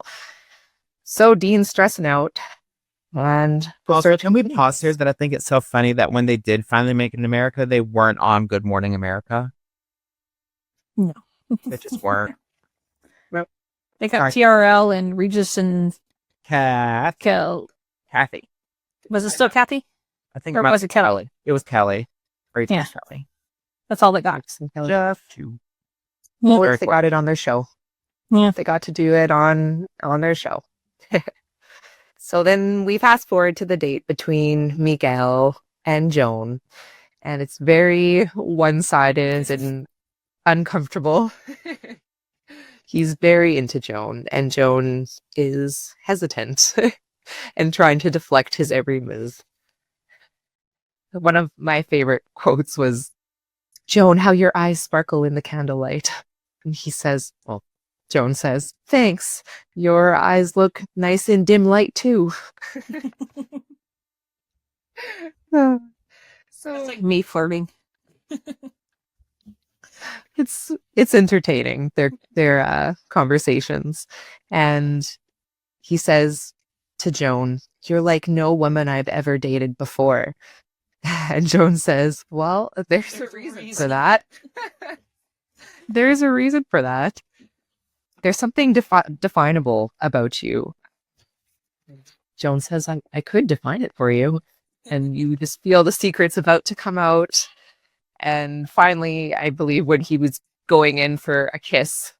So Dean's stressing out. And also, can we pause here that I think it's so funny that when they did finally make it in America, they weren't on Good Morning America? No. They just weren't. They got TRL and Regis and Katey. Was it still Katey? I think Or was it Kelly? It was Kelly. Yeah. Kelly. That's all they got. Jeff too. Or if they got it on their show. Yeah. They got to do it on their show. So then we fast forward to the date between Miguel and Joan, and it's very one-sided and uncomfortable. He's very into Joan, and Joan is hesitant and trying to deflect his every move. One of my favorite quotes was, "Joan, how your eyes sparkle in the candlelight." And Joan says, "Thanks. Your eyes look nice in dim light too." So It's like me flirting. it's entertaining, their conversations. And he says to Joan, "You're like no woman I've ever dated before." And Joan says, "Well, there's a reason for that." There's a reason for that. There's something definable about you. Joan says, I could define it for you. And you just feel the secret's about to come out. And finally, I believe when he was going in for a kiss,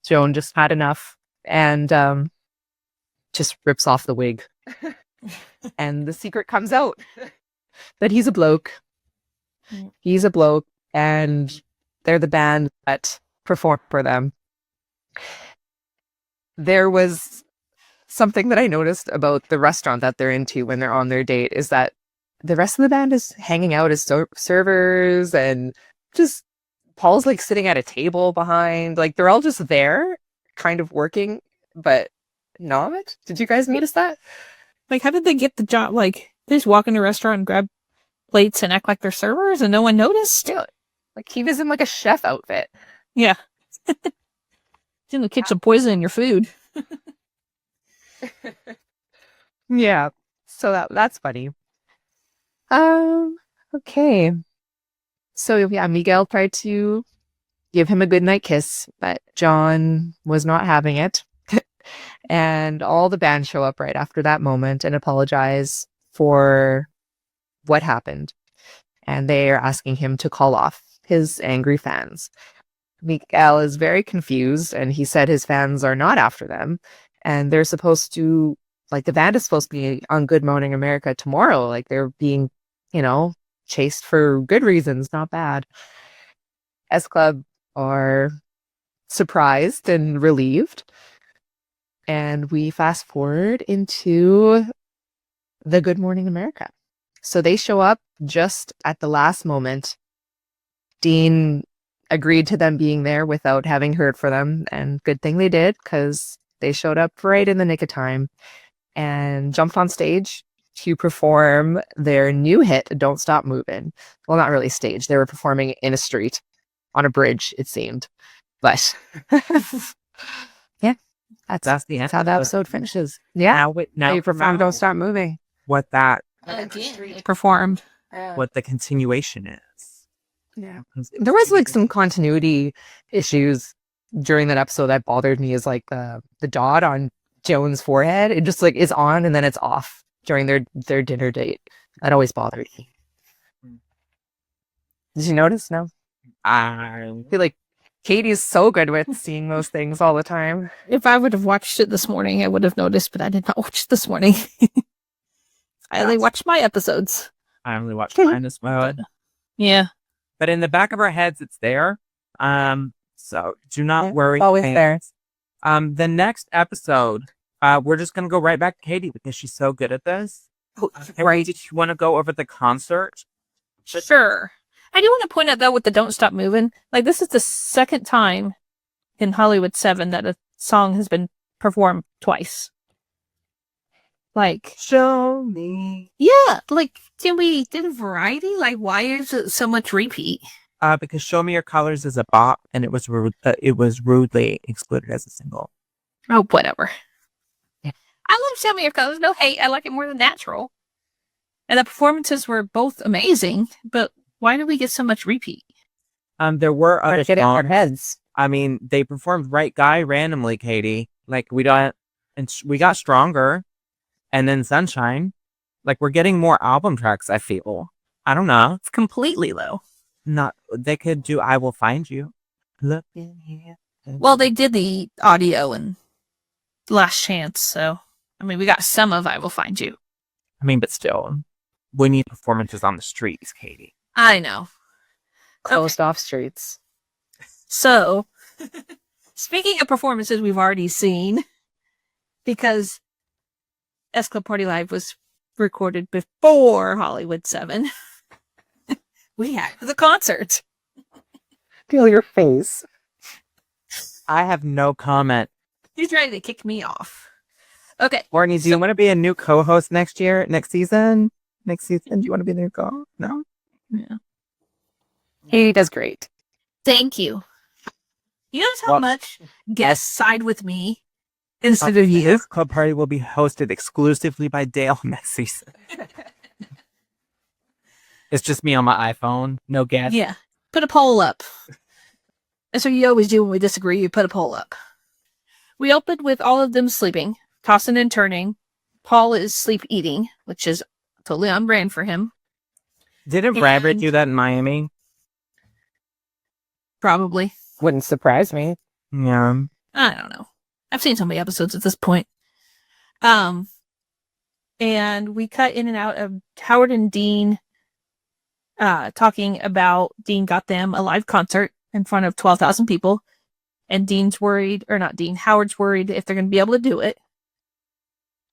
Joan just had enough and just rips off the wig. And the secret comes out that he's a bloke. He's a bloke, and they're the band that performed for them. There was something that I noticed about the restaurant that they're into when they're on their date, is that the rest of the band is hanging out as servers, and just Paul's like sitting at a table behind. Like, they're all just there kind of working, but not. Did you guys notice that? Like, how did they get the job? Like, they just walk in a restaurant and grab plates and act like they're servers and no one noticed? Yeah. Like, he was in like a chef outfit. Yeah. It's in the kitchen poisoning your food. Yeah. So that's funny. Okay. So yeah, Miguel tried to give him a goodnight kiss, but John was not having it. And all the band show up right after that moment and apologize for what happened. And they are asking him to call off his angry fans. Miguel is very confused, and he said his fans are not after them, and they're supposed to, like, the band is supposed to be on Good Morning America tomorrow. Like, they're being, chased for good reasons, not bad. S Club are surprised and relieved. And we fast forward into the Good Morning America. So they show up just at the last moment. Dean agreed to them being there without having heard from them. And good thing they did, because they showed up right in the nick of time and jumped on stage to perform their new hit, Don't Stop Moving. Well, not really stage. They were performing in a street on a bridge, it seemed. But yeah, that's how the episode finishes. Yeah. Now you perform Don't Stop Moving. What that Performed. what the continuation is. Yeah. There was like some continuity issues during that episode that bothered me, is like the dot on Joan's forehead. It just like is on and then it's off during their dinner date. That always bothered me. Did you notice? No? I feel like Katie's so good with seeing those things all the time. If I would have watched it this morning, I would have noticed, but I did not watch it this morning. I only watch my episodes. I only watched mine as well. Yeah. But in the back of our heads, it's there. So do not worry. Always there. The next episode, we're just gonna go right back to Katey because she's so good at this. Right. Did you want to go over the concert? Sure. I do want to point out, though, with the Don't Stop Moving, like, this is the second time in Hollywood 7 that a song has been performed twice. Like, Show me. yeah, like, did a variety? Like, why is it so much repeat? Because Show Me Your Colors is a bop, and it was rudely excluded as a single. Oh, whatever. Yeah. I love Show Me Your Colors. No hate. I like it more than Natural. And the performances were both amazing, but why do we get so much repeat? There were other Get it in our songs. heads. I mean, they performed Right Guy randomly, Katey. Like, we got Stronger, and then Sunshine. Like, we're getting more album tracks, I feel. I don't know. It's completely low. They could do I Will Find You. Look in here. Well, they did the audio and Last Chance, so, I mean, we got some of I Will Find You. I mean, but still, we need performances on the streets, Katey. I know. Closed off streets. So, speaking of performances we've already seen, because S Club Party Live was recorded before Hollywood 7, we had the concert. Feel your face. I have no comment. He's ready to kick me off. Okay. Courtney, do you want to be a new co-host next season? Next season, do you want to be the new co-host? No? Yeah. He does great. Thank you. You notice how Well- much guests side with me instead of you? This club party will be hosted exclusively by Dale next season. It's just me on my iPhone. No guests. Yeah. Put a poll up. That's what you always do when we disagree. You put a poll up. We opened with all of them sleeping, tossing and turning. Paul is sleep eating, which is totally on brand for him. Didn't Rabbit And- do that in Miami? Probably. Wouldn't surprise me. Yeah. I don't know. I've seen so many episodes at this point. And we cut in and out of Howard and Dean talking about Dean got them a live concert in front of 12,000 people. And Dean's worried, or not Dean, Howard's worried if they're going to be able to do it.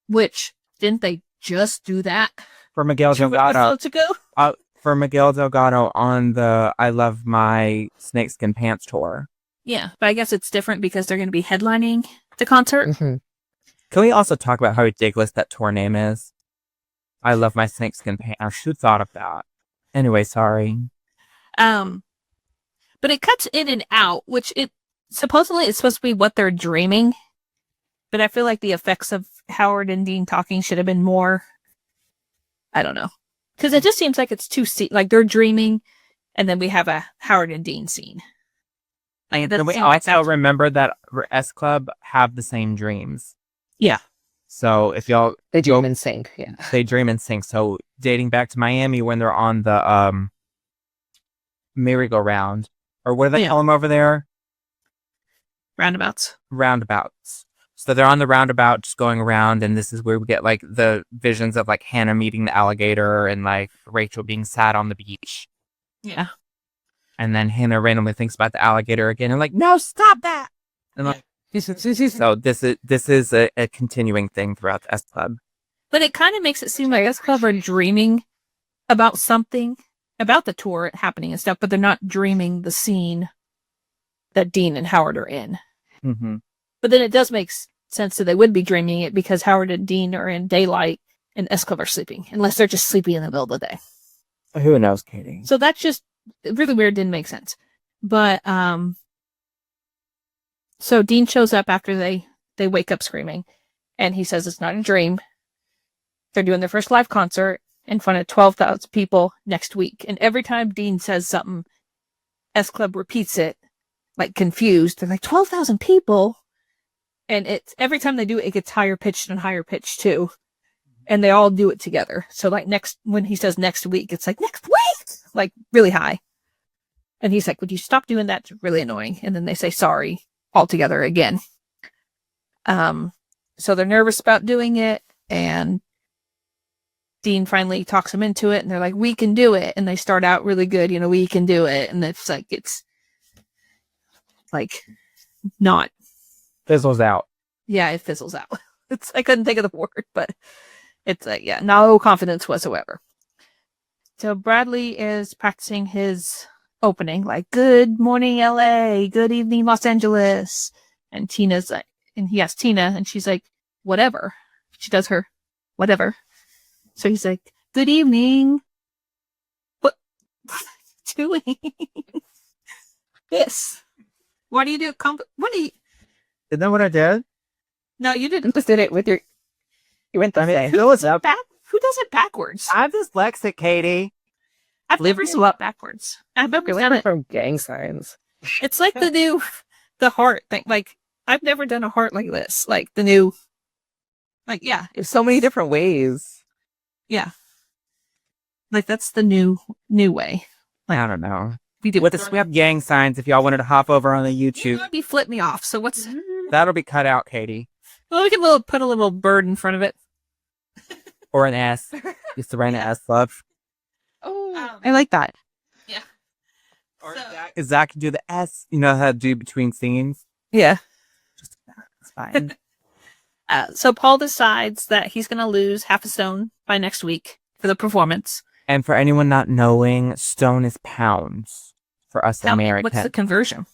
Which, didn't they just do that For Miguel 2 Delgado. episodes ago? For Miguel Delgado on the I Love My Snakeskin Pants tour. Yeah, but I guess it's different because they're going to be headlining the concert. Mm-hmm. Can we also talk about how ridiculous that tour name is? I Love My Snakeskin Pants. Who thought of that? Anyway, sorry. But it cuts in and out, which it supposedly it's supposed to be what they're dreaming. But I feel like the effects of Howard and Dean talking should have been more. I don't know, because it just seems like it's like they're dreaming, and then we have a Howard and Dean scene. Like And we also remember that S Club have the same dreams. Yeah. So if y'all They do them in sync. Yeah. they dream in sync. So dating back to Miami when they're on the merry-go-round, or what do they call them over there? Roundabouts. Roundabouts. So they're on the roundabout just going around, and this is where we get like the visions of like Hannah meeting the alligator and like Rachel being sad on the beach. Yeah. And then Hannah randomly thinks about the alligator again and like, no, stop that. And like, so this is a continuing thing throughout the S Club. But it kind of makes it seem like S Club are dreaming about something, about the tour happening and stuff, but they're not dreaming the scene that Dean and Howard are in. Mm-hmm. But then it does make sense that they would be dreaming it because Howard and Dean are in daylight and S Club are sleeping, unless they're just sleeping in the middle of the day. Who knows, Katey? So that's just really weird, didn't make sense. But, so Dean shows up after they wake up screaming, and he says it's not a dream. They're doing their first live concert in front of 12,000 people next week. And every time Dean says something, S Club repeats it, like confused. They're like, 12,000 people? And it's every time they do it, it gets higher pitched and higher pitched too. And they all do it together. So like when he says next week, it's like next week, like really high. And he's like, would you stop doing that? It's really annoying. And then they say sorry all together again. So they're nervous about doing it. And Dean finally talks him into it, and they're like, we can do it. And they start out really good, we can do it. And it's not. Fizzles out. Yeah, it fizzles out. I couldn't think of the word, but it's no confidence whatsoever. So Bradley is practicing his opening, like, good morning, LA, good evening, Los Angeles. And Tina's like, and he asks Tina, and she's like, whatever. She does her whatever. So he's like, good evening. What are you doing? This. Why do you do what do you? Isn't that what I did? No, you didn't. Just did it with your. You went the same. Who was up? Who does it backwards? I'm dyslexic, Katey. I've never seen it backwards. I've never done it from gang signs. It's like the heart thing. Like, I've never done a heart like this. Like the new. Like, yeah. There's so many different ways. Yeah. Like, that's the new way. Like, I don't know. We do with the SClubBeat gang signs. If y'all wanted to hop over on the YouTube, you flip me off. So what's that'll be cut out, Katey. Well, we can put a little bird in front of it, or an S. Just to write an S love. Oh, I like that. Yeah. Or Zach can do the S. You know how to do between scenes. Yeah. It's fine. So Paul decides that he's going to lose half a stone by next week for the performance. And for anyone not knowing, stone is pounds for us Americans. What's the conversion?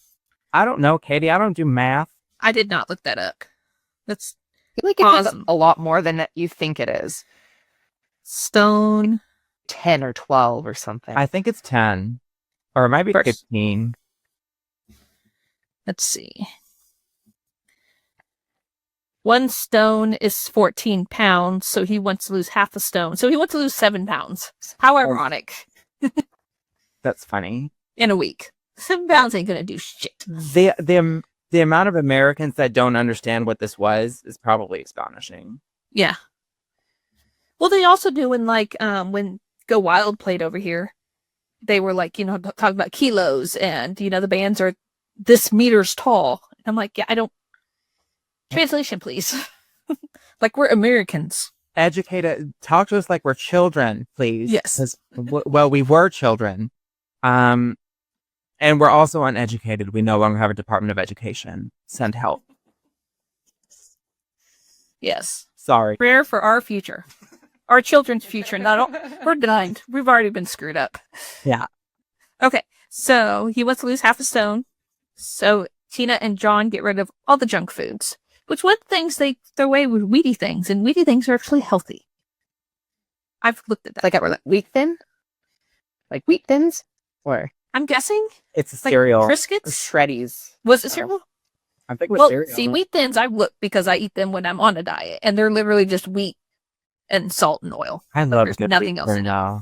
I don't know, Katey. I don't do math. I did not look that up. That's I feel like it awesome. Is a lot more than you think it is. Stone 10 or 12 or something. I think it's 10. Or it might be 15. Let's see. 1 stone is 14 pounds, so he wants to lose half a stone. So he wants to lose 7 pounds. How ironic. That's funny. In a week. 7 pounds ain't gonna do shit. The amount of Americans that don't understand what this was is probably astonishing. Yeah. Well, they also do when Go Wild played over here. They were talking about kilos and, the bands are this meters tall. I'm like, yeah, I don't. Translation, please. Like, we're Americans. Educated. Talk to us like we're children, please. Yes. Well, we were children. And we're also uneducated. We no longer have a Department of Education. Send help. Yes. Sorry. Prayer for our future. Our children's future. We're denied. We've already been screwed up. Yeah. Okay. So he wants to lose half a stone. So Tina and John get rid of all the junk foods. Which one things they throw away with weedy things, and weedy things are actually healthy. I've looked at that. Like wheat thin? Like wheat thins? Or I'm guessing it's a cereal. Triscuits? Shreddies. Was it cereal? I think it was cereal. See, wheat thins I've looked because I eat them when I'm on a diet, and they're literally just wheat and salt and oil. I love There's nothing else in it. I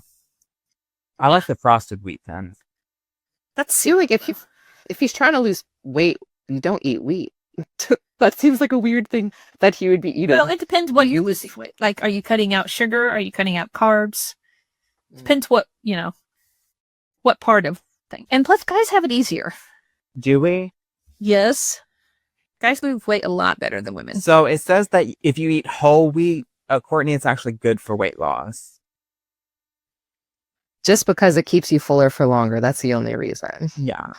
like the frosted wheat thins. That's like if he's trying to lose weight, you don't eat wheat. That seems like a weird thing that he would be eating. Well, it depends what you're losing weight. Like, are you cutting out sugar? Are you cutting out carbs? Depends what part of thing. And plus, guys have it easier. Do we? Yes. Guys lose weight a lot better than women. So it says that if you eat whole wheat, Courtney, it's actually good for weight loss. Just because it keeps you fuller for longer. That's the only reason. Yeah.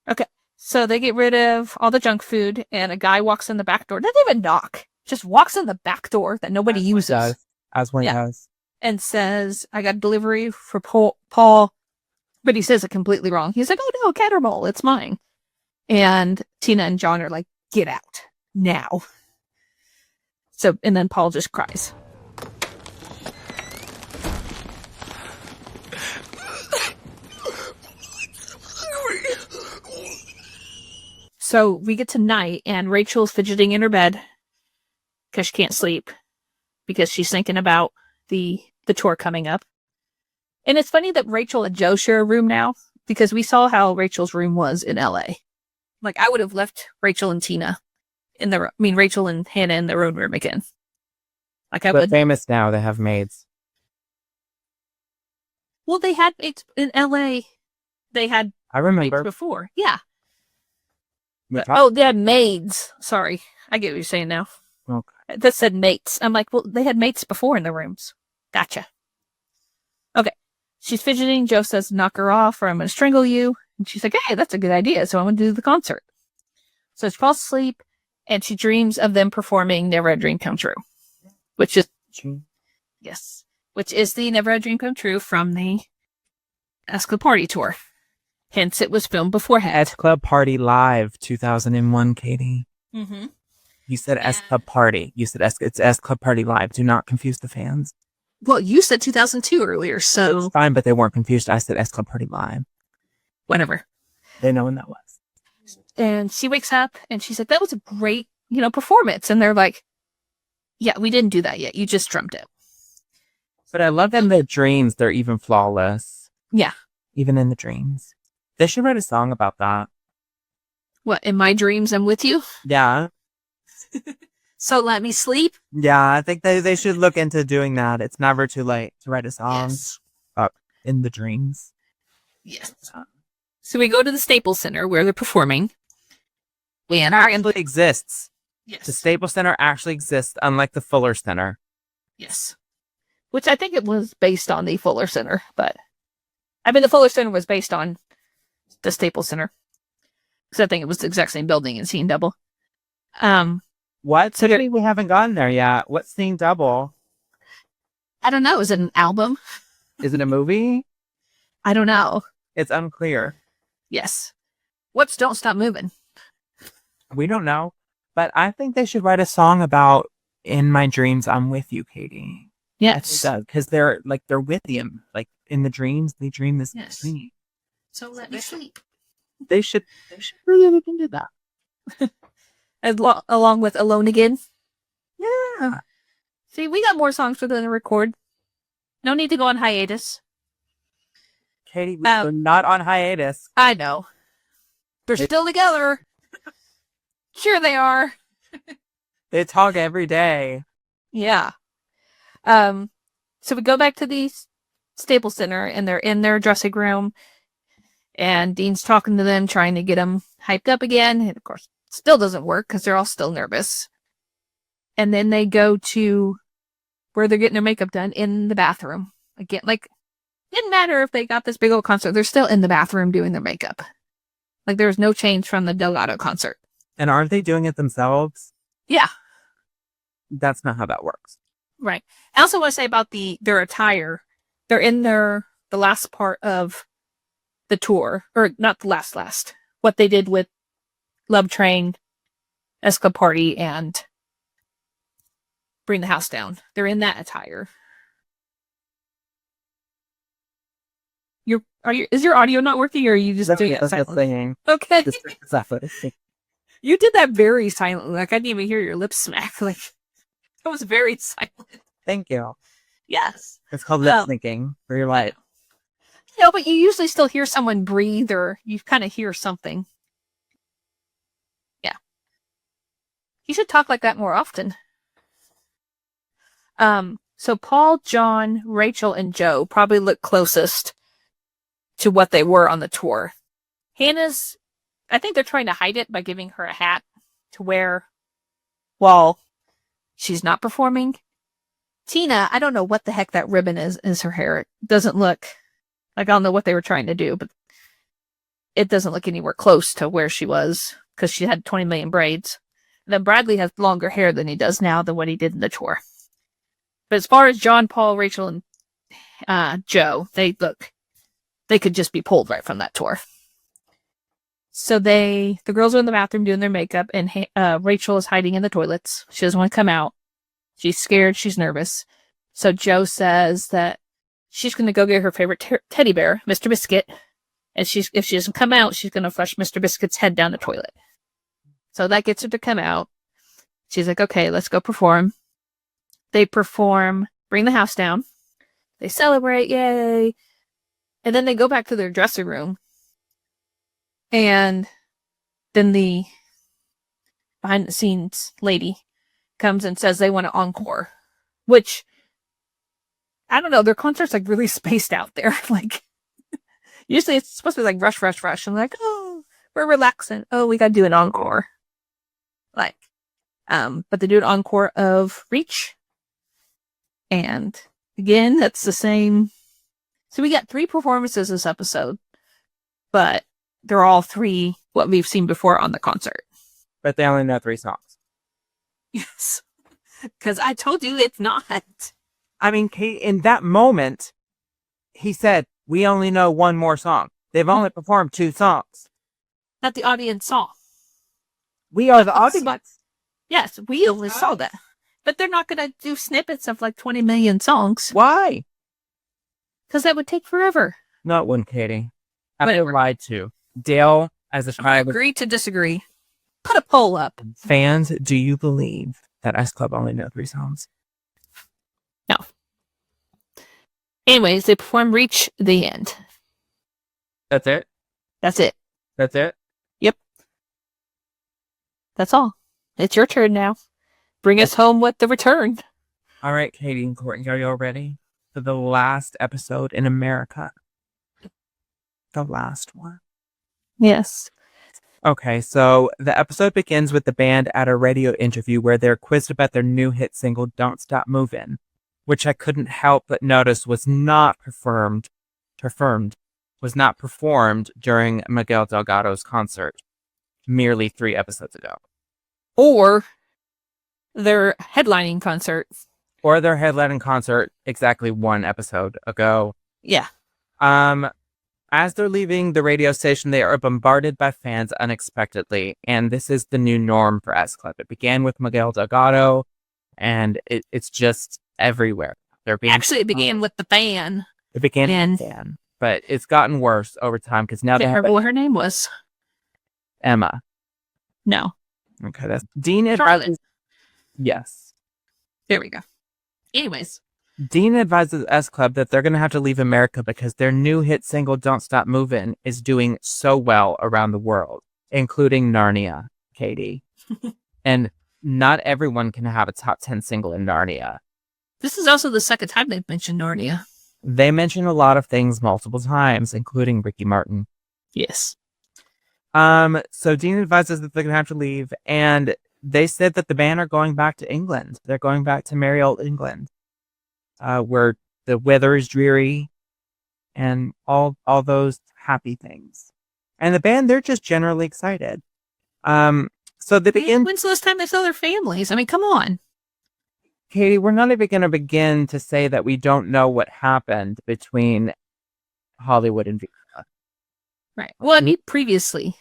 Okay. So they get rid of all the junk food, and a guy walks in the back door. Doesn't even knock. Just walks in the back door that nobody uses. As one does. And says, I got a delivery for Paul. But he says it completely wrong. He's like, oh no, Catermole, it's mine. And Tina and John are like, get out. Now. So, and then Paul just cries. So we get to night, and Rachel's fidgeting in her bed because she can't sleep because she's thinking about the tour coming up. And it's funny that Rachel and Joe share a room now because we saw how Rachel's room was in LA. Like, I would have left Rachel and Tina Rachel and Hannah in their own room again. Like, I would. Famous now, they have maids. Well, they had maids in LA. They had I remember maids before. Yeah. They had maids. Sorry. I get what you're saying now. Okay. That said mates. I'm like, well, they had mates before in the rooms. Gotcha. Okay. She's fidgeting. Joe says, knock her off or I'm going to strangle you. And she's like, hey, that's a good idea. So I'm going to do the concert. So she falls asleep and she dreams of them performing Never a Dream Come True, which is, yes, which is the Never a Dream Come True from the S-Club Party tour. Hence, it was filmed beforehand. S-Club Party Live 2001, Katey. Mm-hmm. You said S-Club Party. You said it's S-Club Party Live. Do not confuse the fans. Well, you said 2002 earlier, so It's fine, but they weren't confused. I said S-Club Party Live. whatever. They know when that was. And she wakes up and she's like, that was a great, performance. And they're like, yeah, we didn't do that yet. You just drummed it. But I love in the dreams, they're even flawless. Yeah. Even in the dreams. They should write a song about that. What, in my dreams, I'm with you? Yeah. So let me sleep? Yeah, I think they should look into doing that. It's never too late to write a song Yes. in the dreams. Yes. So we go to the Staples Center where they're performing. And Actually exists. yes. The Staples Center actually exists, unlike the Fuller Center. Yes. Which I think it was based on the Fuller Center, but the Fuller Center was based on the Staples Center. Because I think it was the exact same building in Scene Double. What? So we haven't gotten there yet. What's Seeing Double? I don't know. Is it an album? Is it a movie? I don't know. It's unclear. Yes. What's Don't Stop Moving? We don't know. But I think they should write a song about In My Dreams, I'm With You, Katey. Yes. Because they're with him. Like in the dreams, they dream this Yes. thing. So let me sleep. They should really look into that. Along with Alone Again. Yeah. See, we got more songs for them to record. No need to go on hiatus. Katey, we're not on hiatus. I know. They're still together. Sure they are. They talk every day. Yeah. So we go back to the Staples Center and they're in their dressing room and Dean's talking to them, trying to get them hyped up again. And of course, it still doesn't work because they're all still nervous. And then they go to where they're getting their makeup done in the bathroom. Again, didn't matter if they got this big old concert. They're still in the bathroom doing their makeup. There was no change from the Delgado concert. And aren't they doing it themselves? Yeah. That's not how that works. Right. I also want to say about their attire. They're in the last part of the tour, or not the last. What they did with Love Train, S-Club Party, and Bring the House Down. They're in that attire. Is your audio not working, or are you just doing it silently? Singing. Okay. Just You did that very silently. I didn't even hear your lips smack. It was very silent. Thank you. Yes. It's called lip syncing for your life. No, but you usually still hear someone breathe or you kind of hear something. Yeah. You should talk like that more often. So Paul, John, Rachel, and Joe probably look closest to what they were on the tour. Hannah's, I think they're trying to hide it by giving her a hat to wear while she's not performing. Tina, I don't know what the heck that ribbon is her hair. It doesn't look I don't know what they were trying to do, but it doesn't look anywhere close to where she was because she had 20 million braids. And then Bradley has longer hair than he does now than what he did in the tour. But as far as John, Paul, Rachel, and Joe, they could just be pulled right from that tour. So the girls are in the bathroom doing their makeup, and Rachel is hiding in the toilets. She doesn't want to come out. She's scared. She's nervous. So Joe says that she's going to go get her favorite teddy bear, Mr. Biscuit. And if she doesn't come out, she's going to flush Mr. Biscuit's head down the toilet. So that gets her to come out. She's like, okay, let's go perform. They perform Bring the House Down. They celebrate, yay. And then they go back to their dressing room. And then the behind the scenes lady comes and says they want an encore. Which, I don't know, their concert's really spaced out there. Usually it's supposed to be rush, rush. And oh, we're relaxing. Oh, we gotta do an encore. But they do an encore of Reach. And again, that's the same. So we got 3 performances this episode, but they're all 3 what we've seen before on the concert. But they only know 3 songs. Yes. Because I told you it's not. I mean, Kate, in that moment, he said, we only know 1 more song. They've only performed 2 songs. That the audience saw. We are the audience. Yes, we only saw that. But they're not going to do snippets of like 20 million songs. Why? Because that would take forever. Not one, Katie. I feel Whatever. lied to. Dale, as a child, Agree to disagree. Put a poll up. fans, do you believe that S Club only know 3 songs? No. Anyways, they perform Reach the End. That's it? That's it. That's it? That's all. It's your turn now. Bring us home with the return. All right, Katie and Courtney, are you all ready for the last episode in America? The last one. Yes. Okay, so the episode begins with the band at a radio interview where they're quizzed about their new hit single, Don't Stop Movin', which I couldn't help but notice was not performed during Miguel Delgado's concert merely 3 episodes ago. Or their headlining concert. Or their headlining concert exactly 1 episode ago. Yeah. As they're leaving the radio station, they are bombarded by fans unexpectedly, and this is the new norm for S Club. It began with Miguel Delgado, and it's just everywhere. Actually, it began with the fan. It began and with the fan, but it's gotten worse over time because now I they can't have remember what her name was. Emma. No. Okay, that's Dean Charlotte. advises. Yes. There we go. Anyways. Dean advises S Club that they're going to have to leave America because their new hit single, Don't Stop Movin', is doing so well around the world, including Narnia, Katie. And not everyone can have a top 10 single in Narnia. This is also the second time they've mentioned Narnia. They mention a lot of things multiple times, including Ricky Martin. Yes. So Dean advises that they're going to have to leave, and they said that the band are going back to England. They're going back to merry old England. Where the weather is dreary and all those happy things. And the band, they're just generally excited. So they begin... When's the last time they saw their families? I mean, come on. Katie, we're not even going to begin to say that we don't know what happened between Hollywood and Vienna. Right. Well, I mean, previously.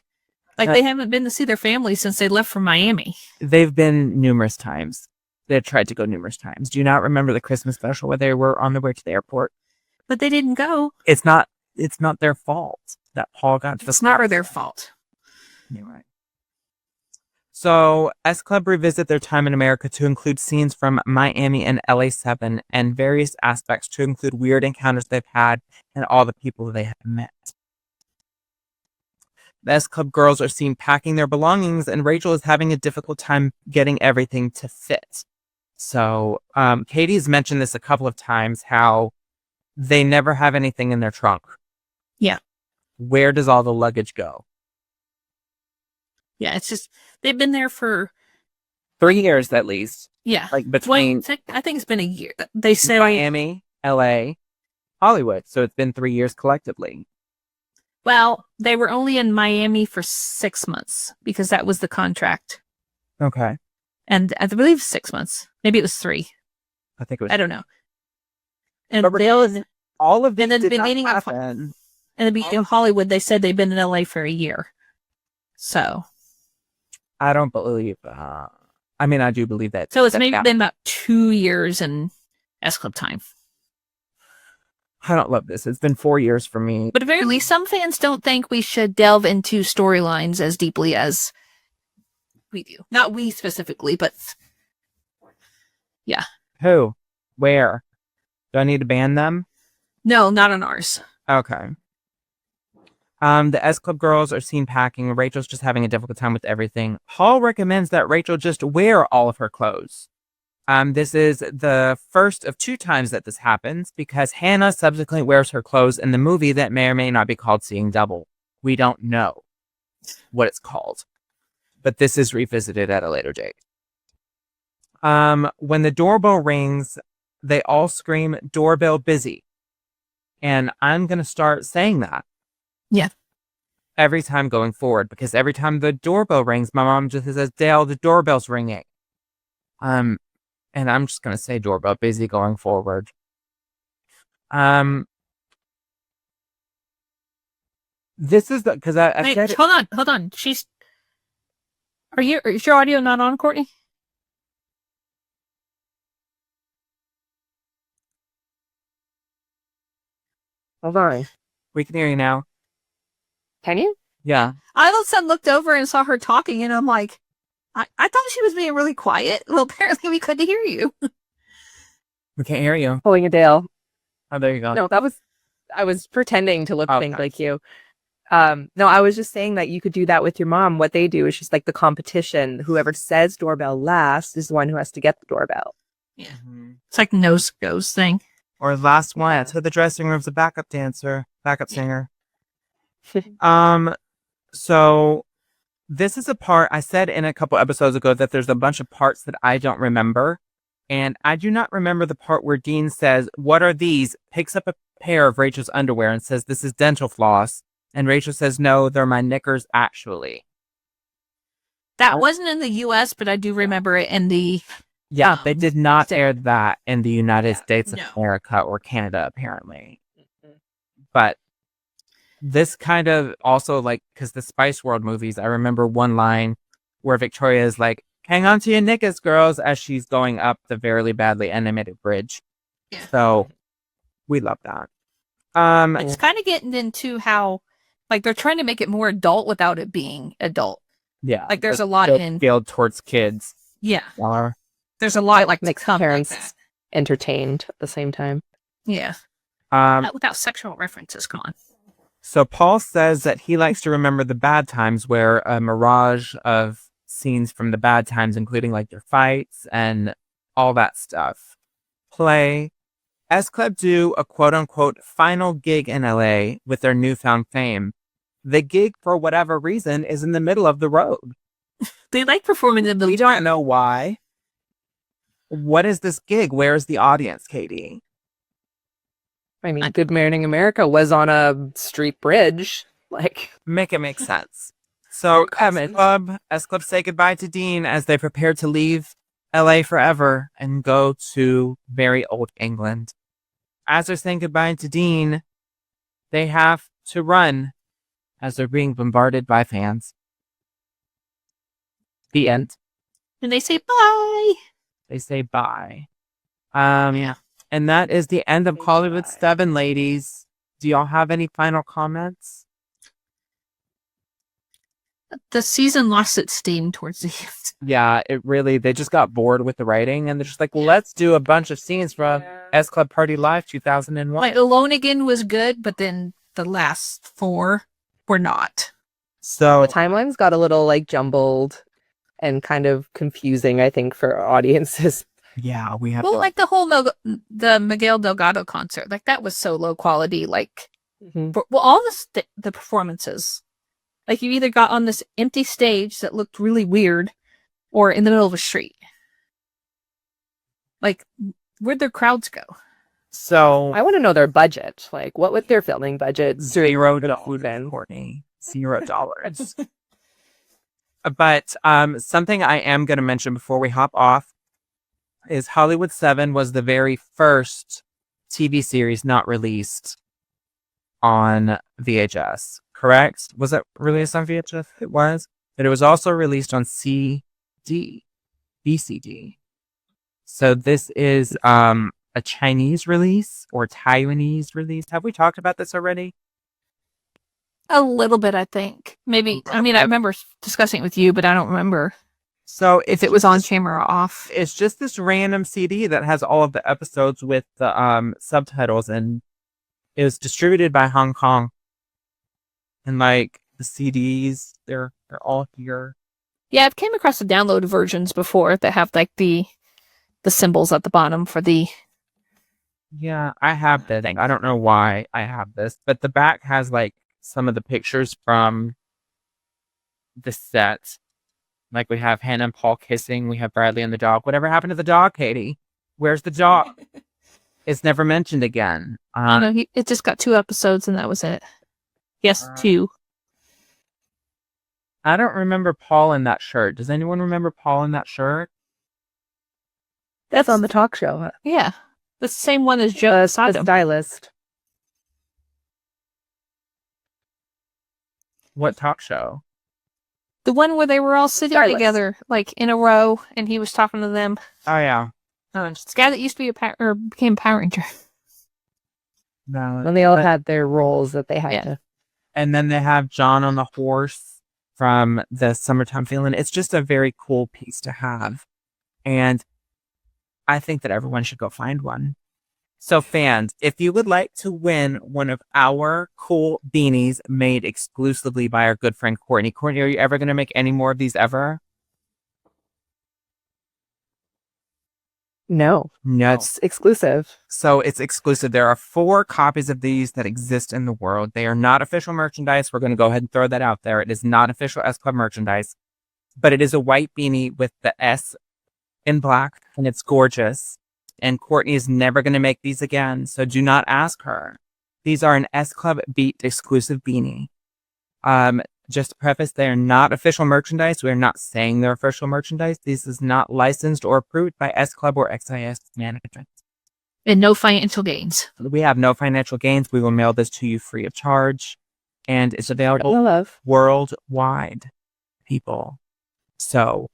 Like, they haven't been to see their family since they left from Miami. They've been numerous times. They've tried to go numerous times. Do you not remember the Christmas special where they were on their way to the airport? But they didn't go. It's not their fault that Paul got to the... It's not their fault. You're right. So, S Club revisit their time in America to include scenes from Miami and LA7 and various aspects to include weird encounters they've had and all the people they have met. The S Club girls are seen packing their belongings, and Rachel is having a difficult time getting everything to fit. So, Katie's mentioned this a couple of times, how they never have anything in their trunk. Yeah. Where does all the luggage go? Yeah, it's just, they've been there for... 3 years at least. Yeah. Like between... I think it's been a year. They said... Miami, LA, Hollywood. So it's been 3 years collectively. Well, they were only in Miami for 6 months because that was the contract. Okay. And I believe 6 months. Maybe it was 3. I think it was... I don't know. And all of this in the did beginning not of happen. in the beginning of Hollywood, they said they've been in LA for a year. So I don't believe... I mean, I do believe that. So it's maybe been about 2 years in S Club time. I don't love this. It's been 4 years for me. But at the very least, some fans don't think we should delve into storylines as deeply as we do. Not we specifically, but yeah. Who? Where? Do I need to ban them? No, not on ours. Okay. The S Club girls are seen packing. Rachel's just having a difficult time with everything. Hall recommends that Rachel just wear all of her clothes. This is the first of 2 times that this happens because Hannah subsequently wears her clothes in the movie that may or may not be called Seeing Double. We don't know what it's called, but this is revisited at a later date. When the doorbell rings, they all scream, "Doorbell busy." And I'm going to start saying that. Yeah. Every time going forward, because every time the doorbell rings, my mom just says, "Dale, the doorbell's ringing." And I'm just going to say doorbell busy going forward. This is the, because I Wait, said it. hold on. Is your audio not on, Courtney? Hold on. We can hear you now. Can you? Yeah. I all of a sudden looked over and saw her talking, and I'm like, I thought she was being really quiet. Well, apparently we couldn't hear you. We can't hear you. Pulling a Dale. Oh, there you go. No, I was pretending to think Okay. like you. No, I was just saying that you could do that with your mom. What they do is just like the competition. Whoever says doorbell last is the one who has to get the doorbell. Yeah. Mhm. It's like nose goes thing. Or last one to the dressing room's a backup singer. So this is a part I said in a couple episodes ago that there's a bunch of parts that I don't remember. And I do not remember the part where Dean says, "What are these?" Picks up a pair of Rachel's underwear and says, "This is dental floss." And Rachel says, "No, they're my knickers, actually." That wasn't in the U.S., but I do remember it in the... Yeah, they did not air that in the United States of no. America or Canada, apparently. But this kind of also, like, because the Spice World movies, I remember one line where Victoria is like, "Hang on to your knickers, girls," as she's going up the very badly animated bridge. Yeah. So we love that. It's kind of getting into how, like, they're trying to make it more adult without it being adult. Yeah. Like, there's a lot in... Geared towards kids. Yeah. Or, There's a lot, like, Makes to come parents like that. entertained at the same time. Yeah. um, Without sexual references gone. So Paul says that he likes to remember the bad times, where a mirage of scenes from the bad times, including like their fights and all that stuff, play. S-Club do a quote-unquote final gig in LA with their newfound fame. The gig, for whatever reason, is in the middle of the road. They like performing in the... We don't know why. What is this gig? Where is the audience, Katey? I mean, Good Morning America was on a street bridge. Like, Make it make sense. So S-Club say goodbye to Dean as they prepare to leave LA forever and go to very old England. As they're saying goodbye to Dean, they have to run as they're being bombarded by fans. The end. And they say bye. They say bye. And that is the end of Hollywood 7, ladies. Do y'all have any final comments? The season lost its steam towards the end. Yeah, they just got bored with the writing and they're just like, well, let's do a bunch of scenes from S-Club Party Live 2001. Like, Alone Again was good, but then the last 4 were not. So the timelines got a little like jumbled and kind of confusing, I think, for audiences. yeah, we have. Well, like the whole the Miguel Delgado concert, like that was so low quality. Like, all the performances, like you either got on this empty stage that looked really weird, or in the middle of a street. Like, where'd their crowds go? So I want to know their budget. Like, what would their filming budget? $0, Courtney. $0. But something I am going to mention before we hop off is Hollywood 7 was the very first TV series not released on VHS, correct? Was it released on VHS? It was. But it was also released on VCD. So this is a Chinese release or Taiwanese release. Have we talked about this already? A little bit, I think. Maybe. I mean, I remember discussing it with you, but I don't remember. So if it was on camera or off. It's just this random CD that has all of the episodes with the subtitles, and it was distributed by Hong Kong. And like the CDs, they're all here. Yeah, I've came across the download versions before that have like the symbols at the bottom for the... Yeah, I have this. I don't know why I have this, but the back has like some of the pictures from the set. Like we have Hannah and Paul kissing. We have Bradley and the dog. Whatever happened to the dog, Katey? Where's the dog? It's never mentioned again. No, it just got 2 episodes and that was it. Yes, 2. I don't remember Paul in that shirt. Does anyone remember Paul in that shirt? That's on the talk show. Huh? Yeah. The same one as Joe The Sodom. stylist. What talk show? The one where they were all sitting Stylist. together, like in a row, and he was talking to them. Oh, yeah. It's the guy that used to be became Power Ranger. No, When they all had their roles that they had to. And then they have John on the horse from the Summertime Feeling. It's just a very cool piece to have. And I think that everyone should go find one. So fans, if you would like to win one of our cool beanies made exclusively by our good friend Courtney. Courtney, are you ever going to make any more of these ever? No. It's Exclusive. So it's exclusive. There are 4 copies of these that exist in the world. They are not official merchandise. We're going to go ahead and throw that out there. It is not official S Club merchandise, but it is a white beanie with the S in black, and it's gorgeous. And Courtney is never going to make these again, so do not ask her. These are an SClubBeat exclusive beanie. Just to preface, they are not official merchandise. We're not saying they're official merchandise. This is not licensed or approved by S Club or XIS management. And no financial gains. We have no financial gains. We will mail this to you free of charge. And it's available worldwide, people. So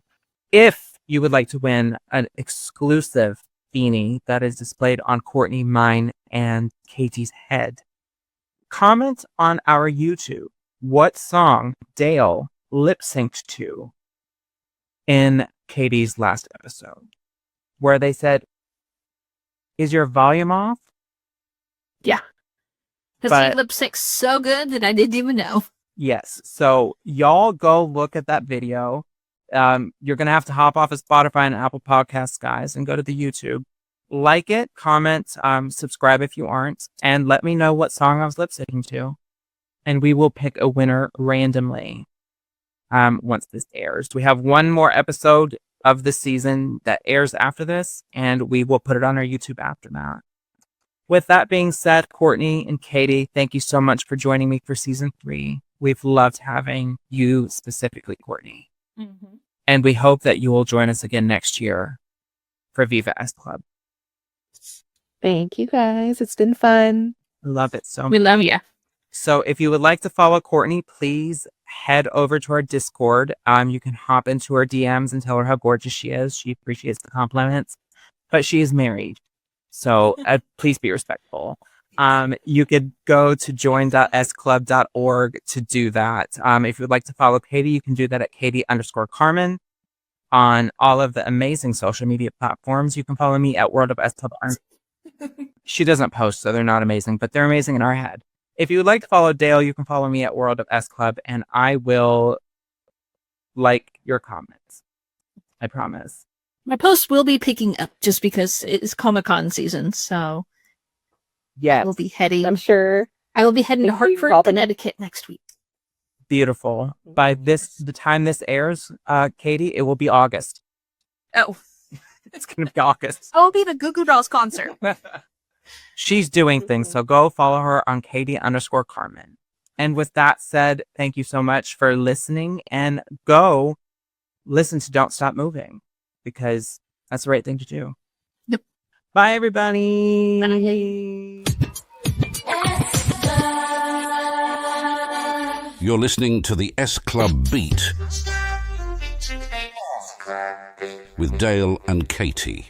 if you would like to win an exclusive beanie that is displayed on Courtney, mine, and Katey's head, comment on our YouTube what song Dale lip-synced to in Katey's last episode, where they said, "Is your volume off?" Yeah. Because he lip synced so good that I didn't even know. Yes. So y'all go look at that video. You're going to have to hop off of Spotify and Apple Podcasts, guys, and go to the YouTube. Like it, comment, subscribe if you aren't, and let me know what song I was lip syncing to. And we will pick a winner randomly once this airs. We have one more episode of the season that airs after this, and we will put it on our YouTube after that. With that being said, Courtney and Katey, thank you so much for joining me for season 3. We've loved having you specifically, Courtney. Mm-hmm. And we hope that you will join us again next year for Viva S Club. Thank you, guys. It's been fun. Love it so much. We love you. So if you would like to follow Courtney, please head over to our Discord. You can hop into her DMs and tell her how gorgeous she is. She appreciates the compliments, but she is married. So please be respectful. You could go to join.sclub.org to do that. If you'd like to follow Katey, you can do that at Katey_Carmen on all of the amazing social media platforms. You can follow me at World of S Club. She doesn't post, so they're not amazing, but they're amazing in our head. If you would like to follow Dale, you can follow me at World of S Club, and I will like your comments. I promise. My post will be picking up just because it's Comic-Con season, so Yes. we'll be heading. I'm sure. I will be heading to Hartford, Connecticut next week. Beautiful. By the time this airs, Katey, it will be August. Oh. It's going to be August. I will be at the Goo Goo Dolls concert. She's doing things, so go follow her on Katey_Carmen. And with that said, thank you so much for listening, and go listen to Don't Stop Moving, because that's the right thing to do. Yep. Bye, everybody. Bye. You're listening to the S Club Beat with Dale and Katey.